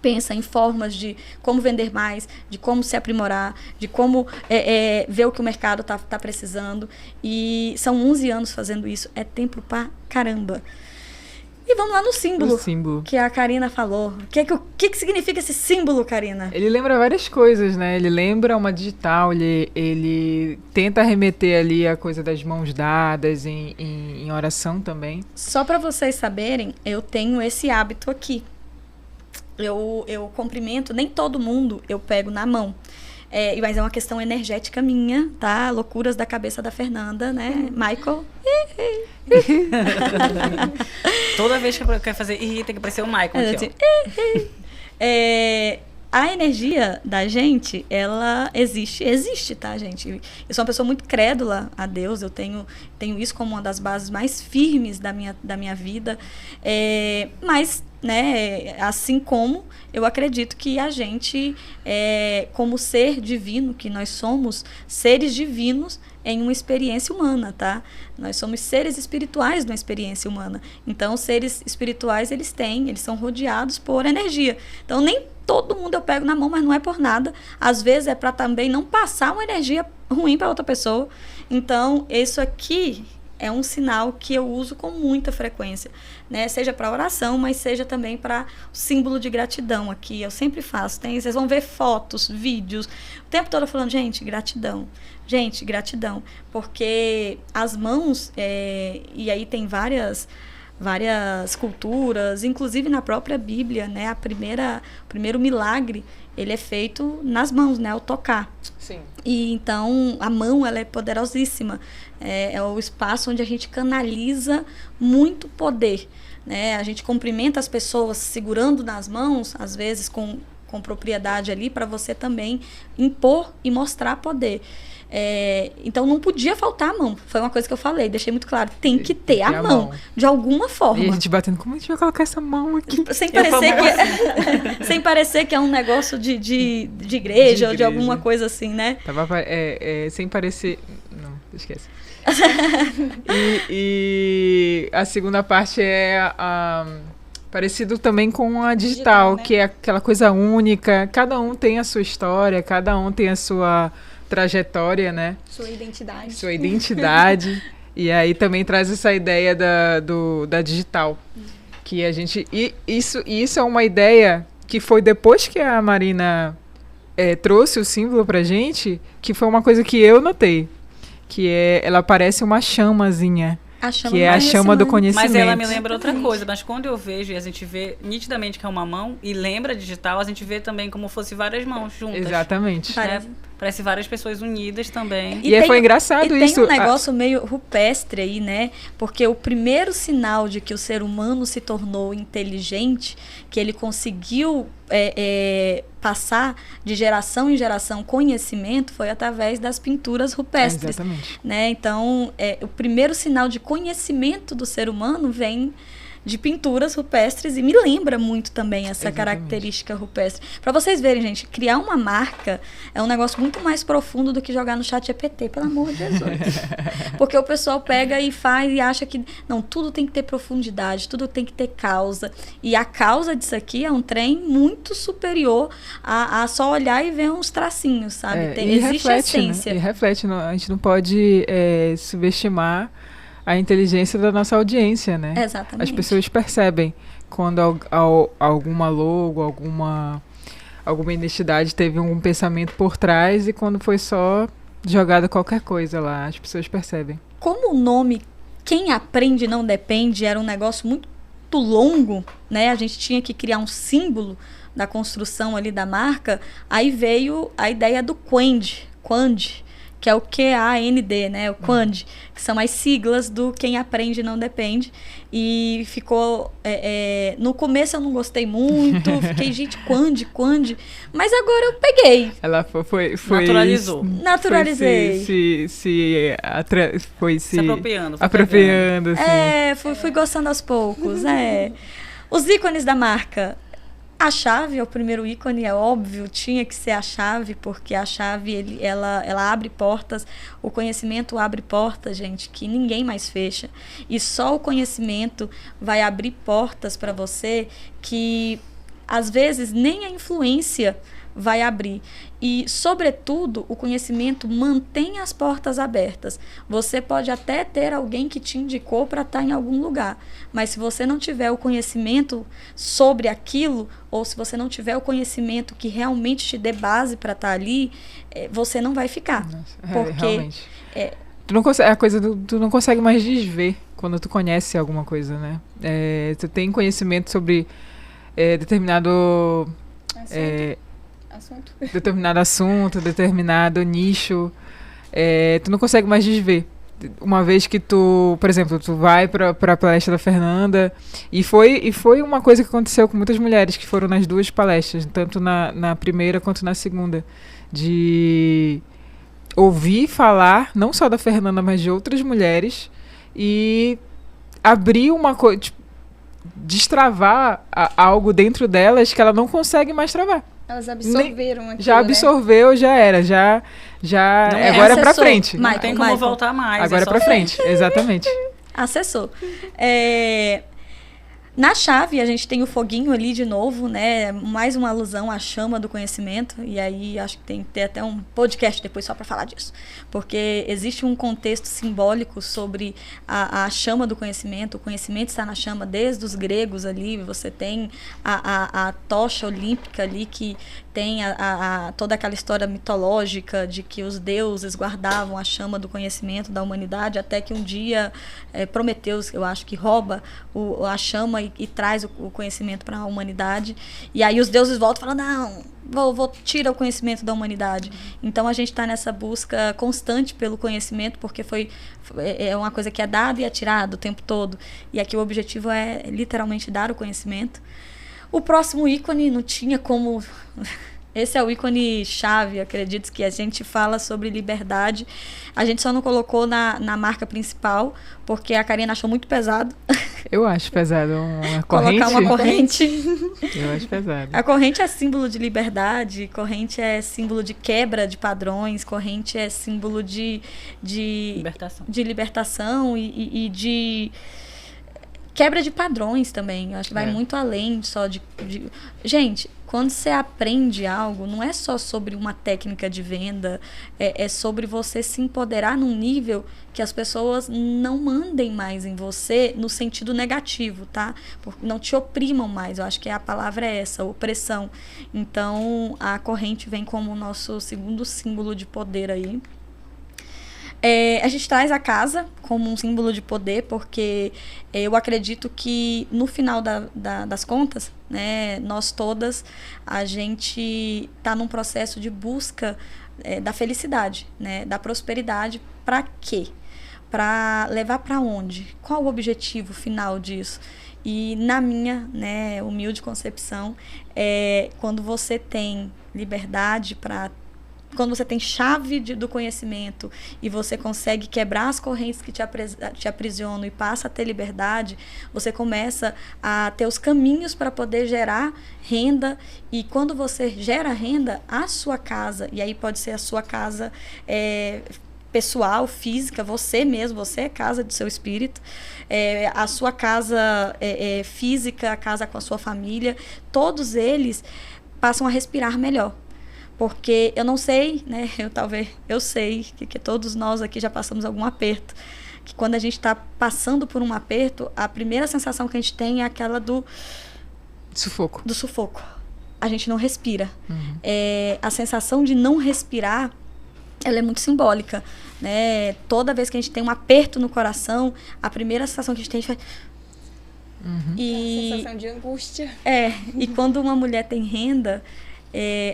pensa em formas de como vender mais, de como se aprimorar, de como ver o que o mercado tá precisando. E são 11 anos fazendo isso, é tempo pra caramba. E vamos lá no símbolo, que a Karina falou. O que significa esse símbolo, Karina? Ele lembra várias coisas, né? Ele lembra uma digital, ele tenta remeter ali a coisa das mãos dadas em oração também. Só para vocês saberem, eu tenho esse hábito aqui. Eu cumprimento, nem todo mundo eu pego na mão. Mas é uma questão energética minha, tá? Loucuras da cabeça da Fernanda, né? Michael. Toda vez que eu quero fazer tem que aparecer o Michael aqui, A energia da gente, ela existe, tá, gente? Eu sou uma pessoa muito crédula a Deus, eu tenho isso como uma das bases mais firmes da minha vida, mas, né, assim como eu acredito que a gente, como ser divino, que nós somos seres divinos em uma experiência humana, tá? Nós somos seres espirituais numa experiência humana. Então, seres espirituais, eles são rodeados por energia. Então, nem todo mundo eu pego na mão, mas não é por nada. Às vezes é para também não passar uma energia ruim para outra pessoa. Então, isso aqui é um sinal que eu uso com muita frequência, né? Seja para oração, mas seja também para o símbolo de gratidão aqui. Eu sempre faço. Vocês vão ver fotos, vídeos, o tempo todo falando, gente, gratidão. Gente, gratidão. Porque as mãos, e aí tem várias culturas, inclusive na própria Bíblia, né? O primeiro milagre, ele é feito nas mãos, né? Ao tocar. Sim. E então a mão, ela é poderosíssima. É o espaço onde a gente canaliza muito poder, né? A gente cumprimenta as pessoas segurando nas mãos, às vezes com propriedade ali, para você também impor e mostrar poder. Então não podia faltar a mão. Foi uma coisa que eu falei, deixei muito claro. Tem que ter a mão, de alguma forma. E a gente batendo, como a gente vai colocar essa mão aqui? Sem parecer que é um negócio de igreja ou de alguma coisa assim, né? Sem parecer... Não, esquece. e a segunda parte parecido também com a digital, né? Que é aquela coisa única. Cada um tem a sua história, cada um tem a sua trajetória, né? Sua identidade. E aí também traz essa ideia da digital. Que a gente... Isso é uma ideia que foi depois que a Marina trouxe o símbolo pra gente, que foi uma coisa que eu notei. Que ela parece uma chamazinha. Que é a chama do conhecimento. Mas ela me lembra outra coisa. Mas quando eu vejo e a gente vê nitidamente que é uma mão e lembra digital, a gente vê também como fosse várias mãos juntas. Exatamente. Parece Parece várias pessoas unidas também. E foi engraçado isso. Tem um negócio meio rupestre aí, né? Porque o primeiro sinal de que o ser humano se tornou inteligente, que ele conseguiu passar de geração em geração conhecimento, foi através das pinturas rupestres. Exatamente. Né? Então, o primeiro sinal de conhecimento do ser humano vem de pinturas rupestres e me lembra muito também essa característica rupestre. Para vocês verem, gente, criar uma marca é um negócio muito mais profundo do que jogar no chat GPT, pelo amor de Jesus. Porque o pessoal pega e faz e acha que não, tudo tem que ter profundidade, tudo tem que ter causa. E a causa disso aqui é um trem muito superior a só olhar e ver uns tracinhos, sabe? Existe a essência. Né? E reflete, a gente não pode subestimar a inteligência da nossa audiência, né? Exatamente. As pessoas percebem quando alguma logo, alguma identidade teve um pensamento por trás e quando foi só jogada qualquer coisa lá, as pessoas percebem. Como o nome Quem Aprende Não Depende era um negócio muito longo, né? A gente tinha que criar um símbolo da construção ali da marca, aí veio a ideia do Quand, que é o QAND, né? O Quand, que são as siglas do Quem Aprende Não Depende. E ficou... no começo eu não gostei muito, fiquei, gente, Quand. Mas agora eu peguei. Ela foi naturalizou. Naturalizei. Foi se apropriando. Assim. Fui gostando aos poucos. Os ícones da marca. A chave é o primeiro ícone, é óbvio, tinha que ser a chave, porque a chave ela abre portas, o conhecimento abre portas, gente, que ninguém mais fecha. E só o conhecimento vai abrir portas para você que, às vezes, nem a influência vai abrir. E, sobretudo, o conhecimento mantém as portas abertas. Você pode até ter alguém que te indicou para estar em algum lugar, mas se você não tiver o conhecimento sobre aquilo, ou se você não tiver o conhecimento que realmente te dê base para estar ali, você não vai ficar. Porque realmente. Tu não consegue mais desver quando tu conhece alguma coisa, né? Tu tem conhecimento sobre determinado determinado nicho, tu não consegue mais desver. Uma vez que tu, por exemplo, tu vai para a palestra da Fernanda, e foi uma coisa que aconteceu com muitas mulheres que foram nas duas palestras, tanto na primeira quanto na segunda, de ouvir falar, não só da Fernanda, mas de outras mulheres, e abrir uma coisa, tipo, destravar algo dentro delas que ela não consegue mais travar. Elas absorveram aquilo, já absorveu, né? Já era, já agora é pra frente. Não tem como voltar mais. Agora é pra frente, exatamente. Acessou. Na chave, a gente tem o foguinho ali de novo, né? Mais uma alusão à chama do conhecimento. E aí, acho que tem que ter até um podcast depois só para falar disso. Porque existe um contexto simbólico sobre a chama do conhecimento. O conhecimento está na chama desde os gregos ali. Você tem a tocha olímpica ali que tem toda aquela história mitológica de que os deuses guardavam a chama do conhecimento da humanidade, até que um dia Prometeus, eu acho que rouba a chama e traz o conhecimento para a humanidade. E aí os deuses voltam e falam, não, vou tirar o conhecimento da humanidade. Então a gente está nessa busca constante pelo conhecimento, porque é uma coisa que é dada e é tirada o tempo todo. E aqui o objetivo é literalmente dar o conhecimento. O próximo ícone não tinha como... Esse é o ícone chave, acredito, que a gente fala sobre liberdade. A gente só não colocou na marca principal, porque a Karina achou muito pesado. Eu acho pesado. Uma corrente. Colocar uma corrente. Eu acho pesado. A corrente é símbolo de liberdade, corrente é símbolo de quebra de padrões, corrente é símbolo de libertação e de quebra de padrões também. Eu acho que vai muito além só de... Gente, quando você aprende algo, não é só sobre uma técnica de venda, é sobre você se empoderar num nível que as pessoas não mandem mais em você no sentido negativo, tá? Não te oprimam mais, eu acho que a palavra é essa, opressão. Então, a corrente vem como o nosso segundo símbolo de poder aí. A gente traz a casa como um símbolo de poder, porque eu acredito que no final das contas, né, nós todas, a gente está num processo de busca da felicidade, né? Da prosperidade. Para quê? Para levar para onde? Qual o objetivo final disso? E na minha, né, humilde concepção, quando você tem liberdade quando você tem chave do conhecimento e você consegue quebrar as correntes que te aprisionam e passa a ter liberdade, você começa a ter os caminhos para poder gerar renda. E quando você gera renda, a sua casa, e aí pode ser a sua casa pessoal, física, você mesmo, você é casa do seu espírito, a sua casa física, a casa com a sua família, todos eles passam a respirar melhor. Porque eu não sei, né? Eu sei que todos nós aqui já passamos algum aperto. Que quando a gente está passando por um aperto, a primeira sensação que a gente tem é aquela do sufoco. Do sufoco. A gente não respira. A sensação de não respirar, ela é muito simbólica, né? Toda vez que a gente tem um aperto no coração, a primeira sensação que a gente tem, a gente faz... E... a sensação de angústia. E quando uma mulher tem renda,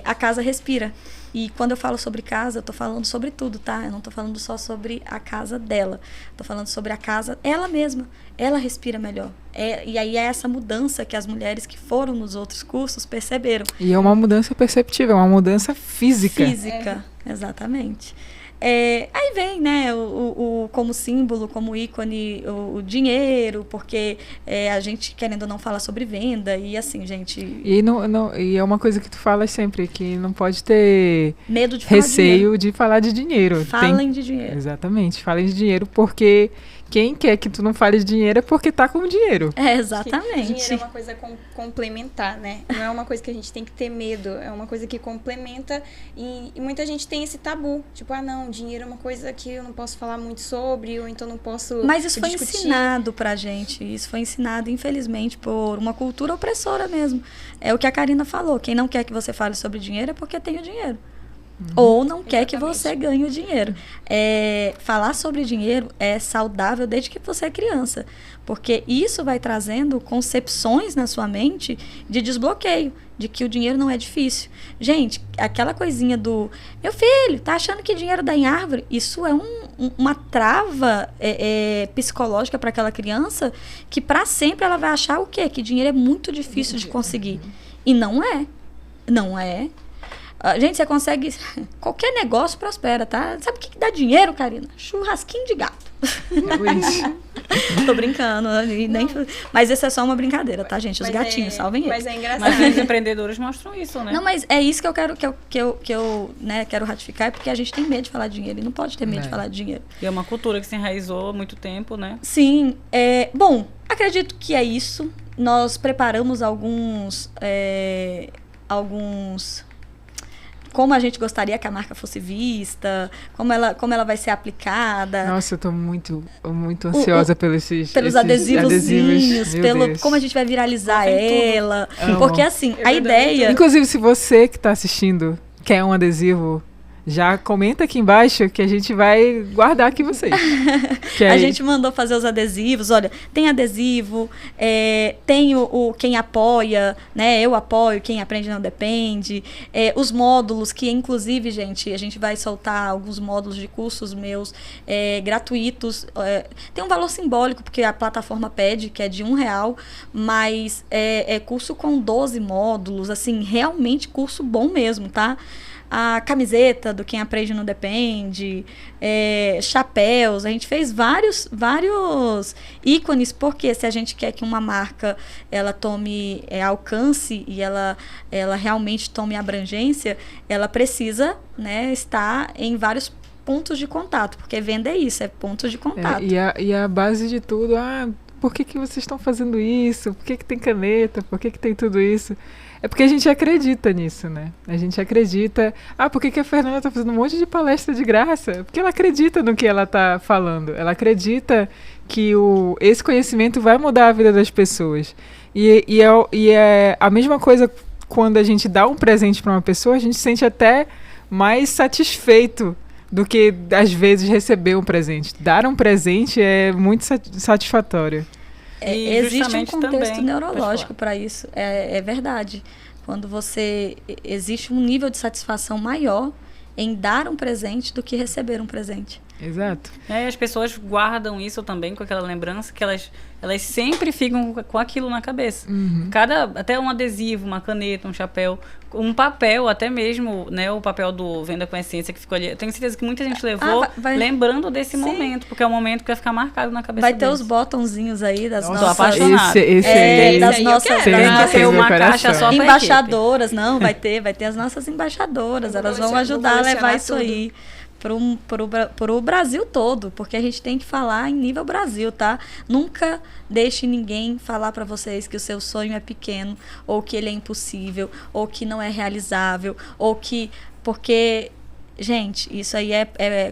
a casa respira. E quando eu falo sobre casa, eu tô falando sobre tudo, tá? Eu não tô falando só sobre a casa dela. Tô falando sobre a casa, ela mesma. Ela respira melhor. E aí é essa mudança que as mulheres que foram nos outros cursos perceberam. E é uma mudança perceptível, é uma mudança física. Física, exatamente. Aí vem, né, como símbolo, como ícone, o dinheiro, porque a gente, querendo ou não, fala sobre venda, e assim, gente... E é uma coisa que tu fala sempre, que não pode ter medo de falar receio de falar de dinheiro. Falem de dinheiro. Exatamente, falem de dinheiro, porque quem quer que tu não fale de dinheiro é porque tá com dinheiro. Exatamente. Dinheiro é uma coisa complementar, né? Não é uma coisa que a gente tem que ter medo, é uma coisa que complementa, e muita gente tem esse tabu, tipo, não, dinheiro é uma coisa que eu não posso falar muito sobre, ou então não posso Mas isso foi discutir. ensinado pra gente, isso foi ensinado, infelizmente, por uma cultura opressora mesmo. É o que a Karina falou, quem não quer que você fale sobre dinheiro é porque tem o dinheiro. Ou não quer que você ganhe o dinheiro. Falar sobre dinheiro é saudável desde que você é criança, porque isso vai trazendo concepções na sua mente de desbloqueio, de que o dinheiro não é difícil. Gente, aquela coisinha do meu filho, tá achando que dinheiro dá em árvore? Isso é uma trava psicológica para aquela criança, que para sempre ela vai achar o quê? Que dinheiro é muito difícil de conseguir. E não é. Não é. Gente, você consegue... Qualquer negócio prospera, tá? Sabe o que dá dinheiro, Karina? Churrasquinho de gato. Tô brincando. Mas isso é só uma brincadeira, tá, gente? Os gatinhos, salvem eles. Mas é engraçado. Mas os empreendedores mostram isso, né? Não, mas é isso que eu quero, né, quero ratificar, é porque a gente tem medo de falar de dinheiro. E não pode ter medo de falar de dinheiro. E é uma cultura que se enraizou há muito tempo, né? Sim. Bom, acredito que é isso. Nós preparamos alguns como a gente gostaria que a marca fosse vista, como ela vai ser aplicada. Nossa, eu tô muito ansiosa pelos adesivozinhos, como a gente vai viralizar ela. Porque assim, a ideia... Inclusive, se você que tá assistindo quer um adesivo, já comenta aqui embaixo que a gente vai guardar aqui vocês. A gente mandou fazer os adesivos. Olha, tem adesivo, tem o quem apoia, né? Eu apoio, quem aprende não depende. Os módulos, que inclusive, gente, a gente vai soltar alguns módulos de cursos meus gratuitos. Tem um valor simbólico, porque a plataforma pede, que é de R$1, mas é curso com 12 módulos, assim, realmente curso bom mesmo, tá? A camiseta do Quem Aprende Não Depende, chapéus, a gente fez vários ícones, porque se a gente quer que uma marca ela tome alcance e ela realmente tome abrangência, ela precisa, né, estar em vários pontos de contato, porque venda é isso, é pontos de contato. E a base de tudo, por que vocês estão fazendo isso? Por que tem caneta? Por que tem tudo isso? É porque a gente acredita nisso, né? A gente acredita... por que a Fernanda tá fazendo um monte de palestra de graça? Porque ela acredita no que ela tá falando. Ela acredita que esse conhecimento vai mudar a vida das pessoas. E é a mesma coisa quando a gente dá um presente para uma pessoa, a gente se sente até mais satisfeito do que, às vezes, receber um presente. Dar um presente é muito satisfatório. Existe um contexto neurológico para isso, é verdade. Quando existe um nível de satisfação maior em dar um presente do que receber um presente. Exato. As pessoas guardam isso também com aquela lembrança que elas sempre ficam com aquilo na cabeça. Até um adesivo, uma caneta, um chapéu, um papel, até mesmo, né, o papel do Venda com Essência que ficou ali. Eu tenho certeza que muita gente levou lembrando desse momento, porque é um momento que vai ficar marcado na cabeça Vai ter deles. os botãozinhos aí das Tô nossas... apaixonada. das nossas... Tem que ter uma caixa só pra embaixadoras, não, vai ter as nossas embaixadoras, elas vão ajudar a levar isso aí pro Brasil todo, porque a gente tem que falar em nível Brasil, tá? Nunca deixe ninguém falar para vocês que o seu sonho é pequeno, ou que ele é impossível, ou que não é realizável, ou que... Porque... Gente, isso aí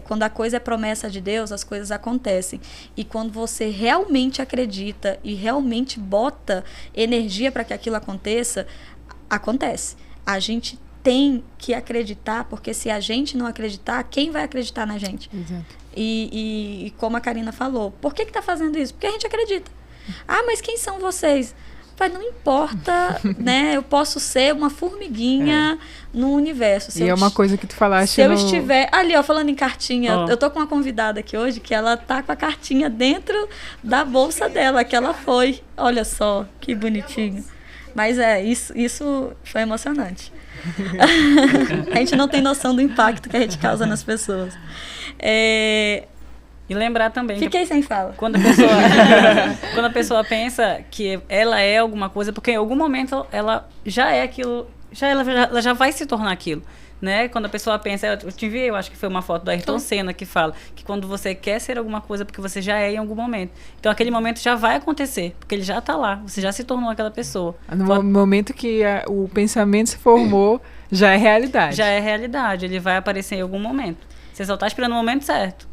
quando a coisa é promessa de Deus, as coisas acontecem. E quando você realmente acredita e realmente bota energia para que aquilo aconteça, acontece. A gente tem que acreditar, porque se a gente não acreditar, quem vai acreditar na gente? Exato. E como a Karina falou, por que tá fazendo isso? Porque a gente acredita. Mas quem são vocês? Não importa, né? Eu posso ser uma formiguinha no universo. E é uma coisa que tu falaste. Se eu estiver... Ali, ó, falando em cartinha, eu tô com uma convidada aqui hoje que ela tá com a cartinha dentro da bolsa dela, que ela foi. Olha só, que bonitinho. Mas isso foi emocionante. A gente não tem noção do impacto que a gente causa nas pessoas. E lembrar também... Fiquei sem fala. Quando a pessoa pensa que ela é alguma coisa, porque em algum momento ela já é aquilo, ela já vai se tornar aquilo. Né? Quando a pessoa pensa, eu te enviei, eu acho que foi uma foto do Ayrton Senna que fala que quando você quer ser alguma coisa, porque você já é em algum momento. Então aquele momento já vai acontecer, porque ele já está lá, você já se tornou aquela pessoa. No momento que o pensamento se formou, já é realidade. Já é realidade, ele vai aparecer em algum momento. Você só está esperando o momento certo.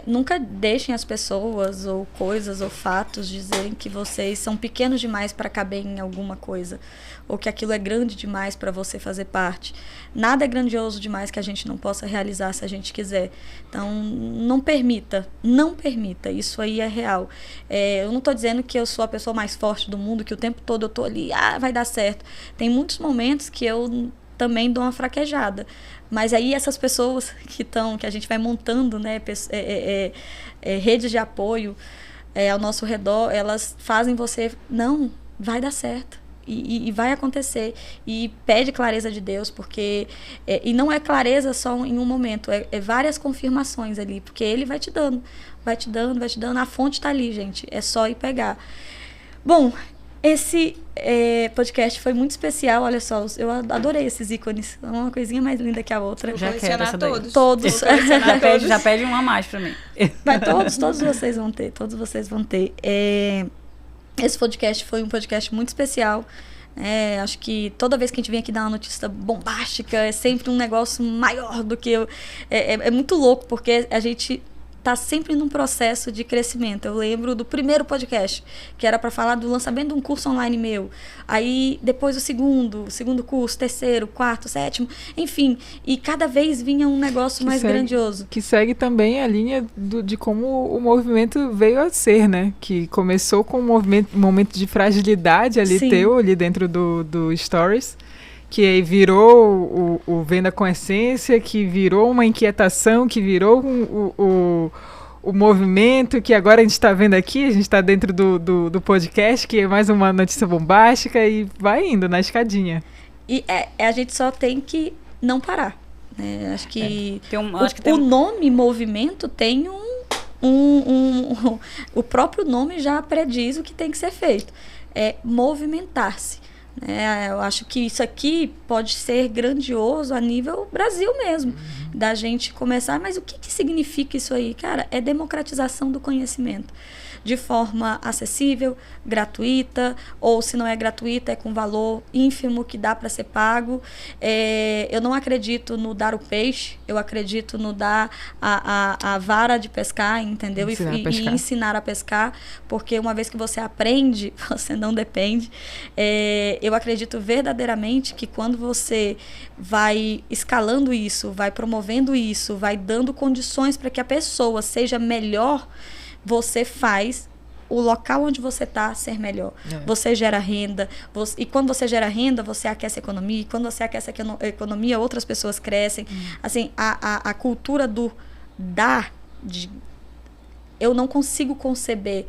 Nunca deixem as pessoas ou coisas ou fatos dizerem que vocês são pequenos demais para caber em alguma coisa, ou que aquilo é grande demais para você fazer parte. Nada é grandioso demais que a gente não possa realizar se a gente quiser. Então, não permita, isso aí é real. Eu não estou dizendo que eu sou a pessoa mais forte do mundo, que o tempo todo eu estou ali, vai dar certo. Tem muitos momentos que eu também dou uma fraquejada. Mas aí essas pessoas que a gente vai montando, né, redes de apoio ao nosso redor, elas fazem você, não, vai dar certo. E vai acontecer. E pede clareza de Deus, porque... e não é clareza só em um momento, é várias confirmações ali, porque Ele vai te dando. A fonte está ali, gente. É só ir pegar. Bom, esse podcast foi muito especial, olha só, eu adorei esses ícones, uma coisinha mais linda que a outra. Já quero essa daí. Todos. Já pede um a mais pra mim. Vai, todos vocês vão ter. Esse podcast foi um podcast muito especial. Acho que toda vez que a gente vem aqui dar uma notícia bombástica, é sempre um negócio maior do que eu. É muito louco, porque a gente está sempre num processo de crescimento. Eu lembro do primeiro podcast, que era para falar do lançamento de um curso online meu. Aí, depois o segundo curso, terceiro, quarto, sétimo, enfim. E cada vez vinha um negócio mais grandioso. Que segue também a linha de como o movimento veio a ser, né? Que começou com um momento de fragilidade ali teu, ali dentro do Stories. Que aí virou o Venda com Essência, que virou uma inquietação, que virou o movimento, que agora a gente está vendo aqui, a gente está dentro do podcast, que é mais uma notícia bombástica e vai indo na escadinha. E a gente só tem que não parar. Né? Acho que o nome movimento tem o próprio nome já prediz o que tem que ser feito. É movimentar-se. Eu acho que isso aqui pode ser grandioso a nível Brasil mesmo, da gente começar, mas o que significa isso aí? Cara, é democratização do conhecimento, de forma acessível, gratuita, ou se não é gratuita, é com valor ínfimo que dá para ser pago. Eu não acredito no dar o peixe, eu acredito no dar a vara de pescar, entendeu? E ensinar a pescar, porque uma vez que você aprende, você não depende. Eu acredito verdadeiramente que quando você vai escalando isso, vai promovendo isso, vai dando condições para que a pessoa seja melhor, você faz o local onde você está ser melhor. Você gera renda, e quando você gera renda, você aquece a economia, e quando você aquece a economia, outras pessoas crescem. Assim, a cultura do dar, eu não consigo conceber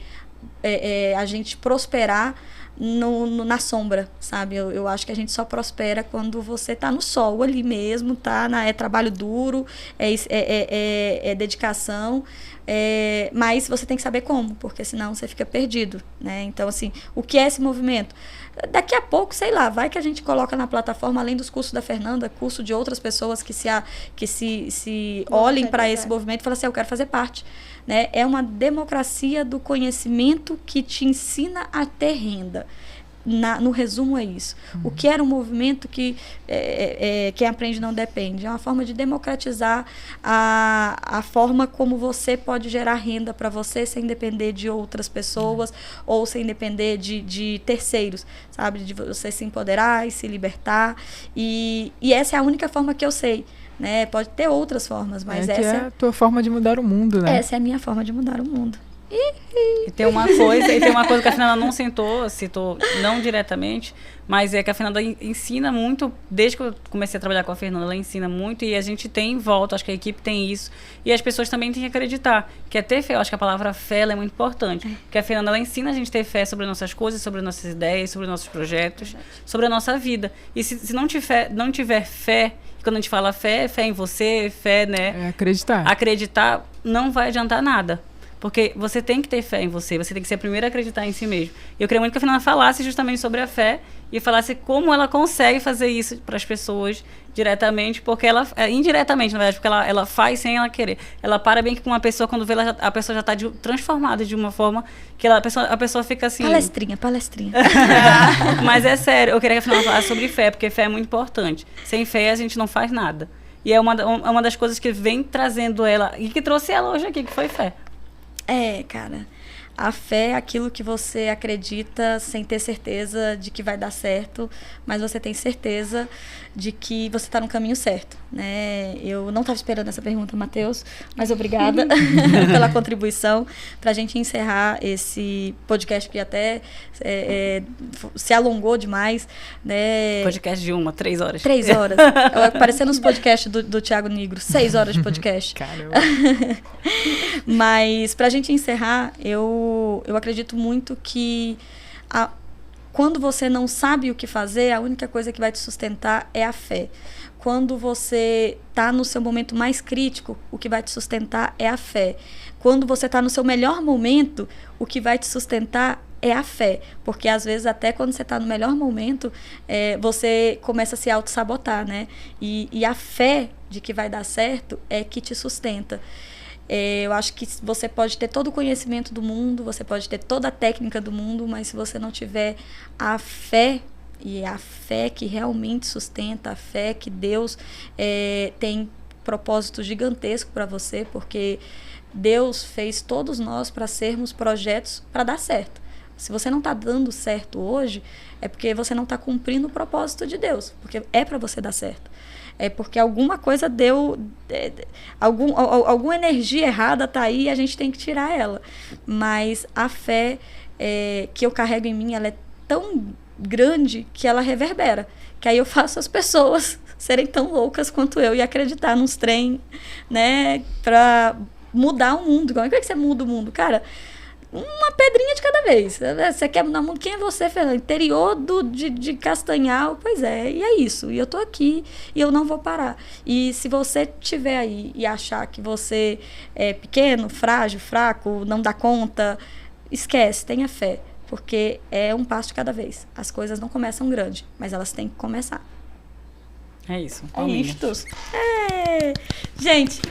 a gente prosperar na sombra, sabe? Eu acho que a gente só prospera quando você tá no sol ali mesmo, é trabalho duro, é dedicação, mas você tem que saber como, porque senão você fica perdido, né? Então, assim, o que é esse movimento? Daqui a pouco, sei lá, vai que a gente coloca na plataforma, além dos cursos da Fernanda, curso de outras pessoas que se olhem para esse movimento e falam assim, eu quero fazer parte. Né? É uma democracia do conhecimento que te ensina a ter renda. No resumo é isso. O que era um movimento que quem aprende não depende. É uma forma de democratizar a forma como você pode gerar renda para você sem depender de outras pessoas ou sem depender de terceiros, sabe? De você se empoderar e se libertar. E essa é a única forma que eu sei. Né? Pode ter outras formas, mas essa é a tua forma de mudar o mundo, né? Essa é a minha forma de mudar o mundo. E tem uma coisa que a Fernanda não citou não diretamente, mas é que a Fernanda ensina muito, desde que eu comecei a trabalhar com a Fernanda, ela ensina muito e a gente tem em volta, acho que a equipe tem isso, e as pessoas também têm que acreditar, que é ter fé. Eu acho que a palavra fé ela é muito importante, porque a Fernanda ela ensina a gente a ter fé sobre as nossas coisas, sobre as nossas ideias, sobre os nossos projetos, sobre a nossa vida. E se não tiver fé, quando a gente fala fé em você, fé, né? Acreditar não vai adiantar nada. Porque você tem que ter fé em você tem que ser a primeira a acreditar em si mesmo. E eu queria muito que a Fernanda falasse justamente sobre a fé e falasse como ela consegue fazer isso para as pessoas diretamente, porque indiretamente, na verdade, porque ela faz sem ela querer. Ela para bem que com uma pessoa, quando vê, a pessoa já está transformada de uma forma que a pessoa fica assim... Palestrinha. Mas é sério, eu queria que a Fernanda falasse sobre fé, porque fé é muito importante. Sem fé, a gente não faz nada. E é uma das coisas que vem trazendo ela, e que trouxe ela hoje aqui, que foi fé. Cara, a fé é aquilo que você acredita sem ter certeza de que vai dar certo, mas você tem certeza de que você está no caminho certo, né? Eu não estava esperando essa pergunta, Matheus, mas obrigada pela contribuição para a gente encerrar esse podcast que até se alongou demais, né? Podcast de 3 horas. 3 horas. Parecendo os podcasts do Thiago Nigro, 6 horas de podcast. Caramba. Mas para a gente encerrar, eu acredito muito que quando você não sabe o que fazer, a única coisa que vai te sustentar é a fé. Quando você está no seu momento mais crítico, o que vai te sustentar é a fé. Quando você está no seu melhor momento, o que vai te sustentar é a fé. Porque às vezes até quando você está no melhor momento, você começa a se auto-sabotar, né? E a fé de que vai dar certo é que te sustenta. Eu acho que você pode ter todo o conhecimento do mundo, você pode ter toda a técnica do mundo, mas se você não tiver a fé, e a fé que realmente sustenta, a fé que Deus tem propósito gigantesco para você, porque Deus fez todos nós para sermos projetos para dar certo. Se você não está dando certo hoje, é porque você não está cumprindo o propósito de Deus, porque é para você dar certo. É porque alguma coisa deu... alguma energia errada está aí e a gente tem que tirar ela. Mas a fé que eu carrego em mim, ela é tão grande que ela reverbera. Que aí eu faço as pessoas serem tão loucas quanto eu e acreditar nos trem, né? Para mudar o mundo. Como é que você muda o mundo? Cara, uma pedrinha de cada vez. Você quer mudar o mundo? Quem é você, Fernanda? Interior de Castanhal? Pois é, e é isso. E eu tô aqui e eu não vou parar. E se você estiver aí e achar que você é pequeno, frágil, fraco, não dá conta, esquece, tenha fé. Porque é um passo de cada vez. As coisas não começam grande, mas elas têm que começar. É isso. Gente,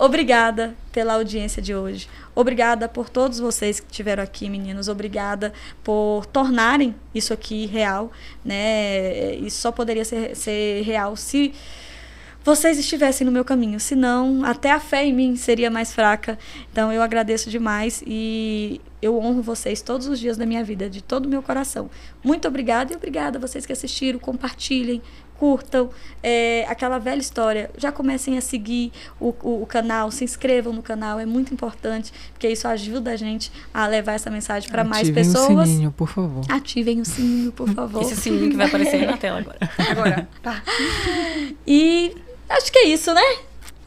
obrigada pela audiência de hoje. Obrigada por todos vocês que estiveram aqui, meninos. Obrigada por tornarem isso aqui real, né? Isso só poderia ser real se vocês estivessem no meu caminho. Senão, até a fé em mim seria mais fraca. Então, eu agradeço demais e eu honro vocês todos os dias da minha vida, de todo o meu coração. Muito obrigada e obrigada a vocês que assistiram. Compartilhem, curtam, aquela velha história, já comecem a seguir o canal, se inscrevam no canal, é muito importante, porque isso ajuda a gente a levar essa mensagem para mais pessoas. Ativem o sininho, por favor. Ativem o sininho, por favor. Esse sininho que vai aparecer aí na tela agora. Agora, tá. E acho que é isso, né?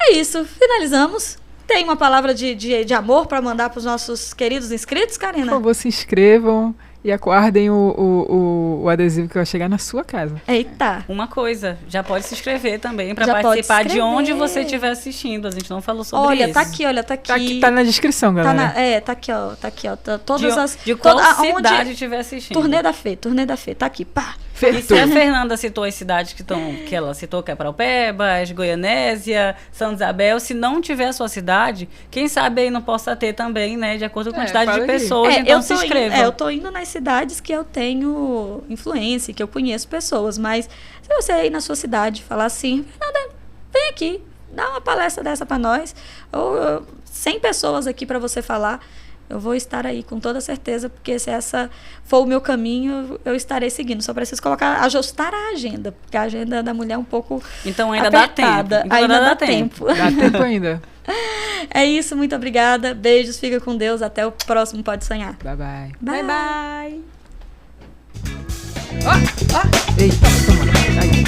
É isso, finalizamos. Tem uma palavra de amor para mandar para os nossos queridos inscritos, Karina? Por favor, se inscrevam e aguardem o adesivo que vai chegar na sua casa. Eita! Uma coisa, já pode se inscrever também para Já pode participar se de onde inscrever. você estiver assistindo. A gente não falou sobre Olha, isso. tá aqui, olha, tá aqui. Tá na descrição, galera. Tá aqui, ó. Tá aqui, ó. Todas as. De qual aonde- cidade estiver assistindo. Turnê da Fê, tá aqui, pá. E se a Fernanda citou as cidades que ela citou, que é Paraupebas, Goianésia, Santa Isabel, se não tiver a sua cidade, quem sabe aí não possa ter também, né? De acordo com a quantidade de pessoas, então se inscrevam. Eu tô indo nas cidades que eu tenho influência, que eu conheço pessoas, mas se você ir na sua cidade falar assim, Fernanda, vem aqui, dá uma palestra dessa pra nós, ou 100 pessoas aqui pra você falar, eu vou estar aí com toda certeza, porque se essa for o meu caminho, eu estarei seguindo. Só preciso ajustar a agenda, porque a agenda da mulher é um pouco então ainda apertada. dá tempo. Então ainda dá tempo. Dá tempo ainda. É isso, muito obrigada. Beijos, fica com Deus. Até o próximo Pode Sonhar. Bye, bye. Bye, bye. Eita, toma. Aí.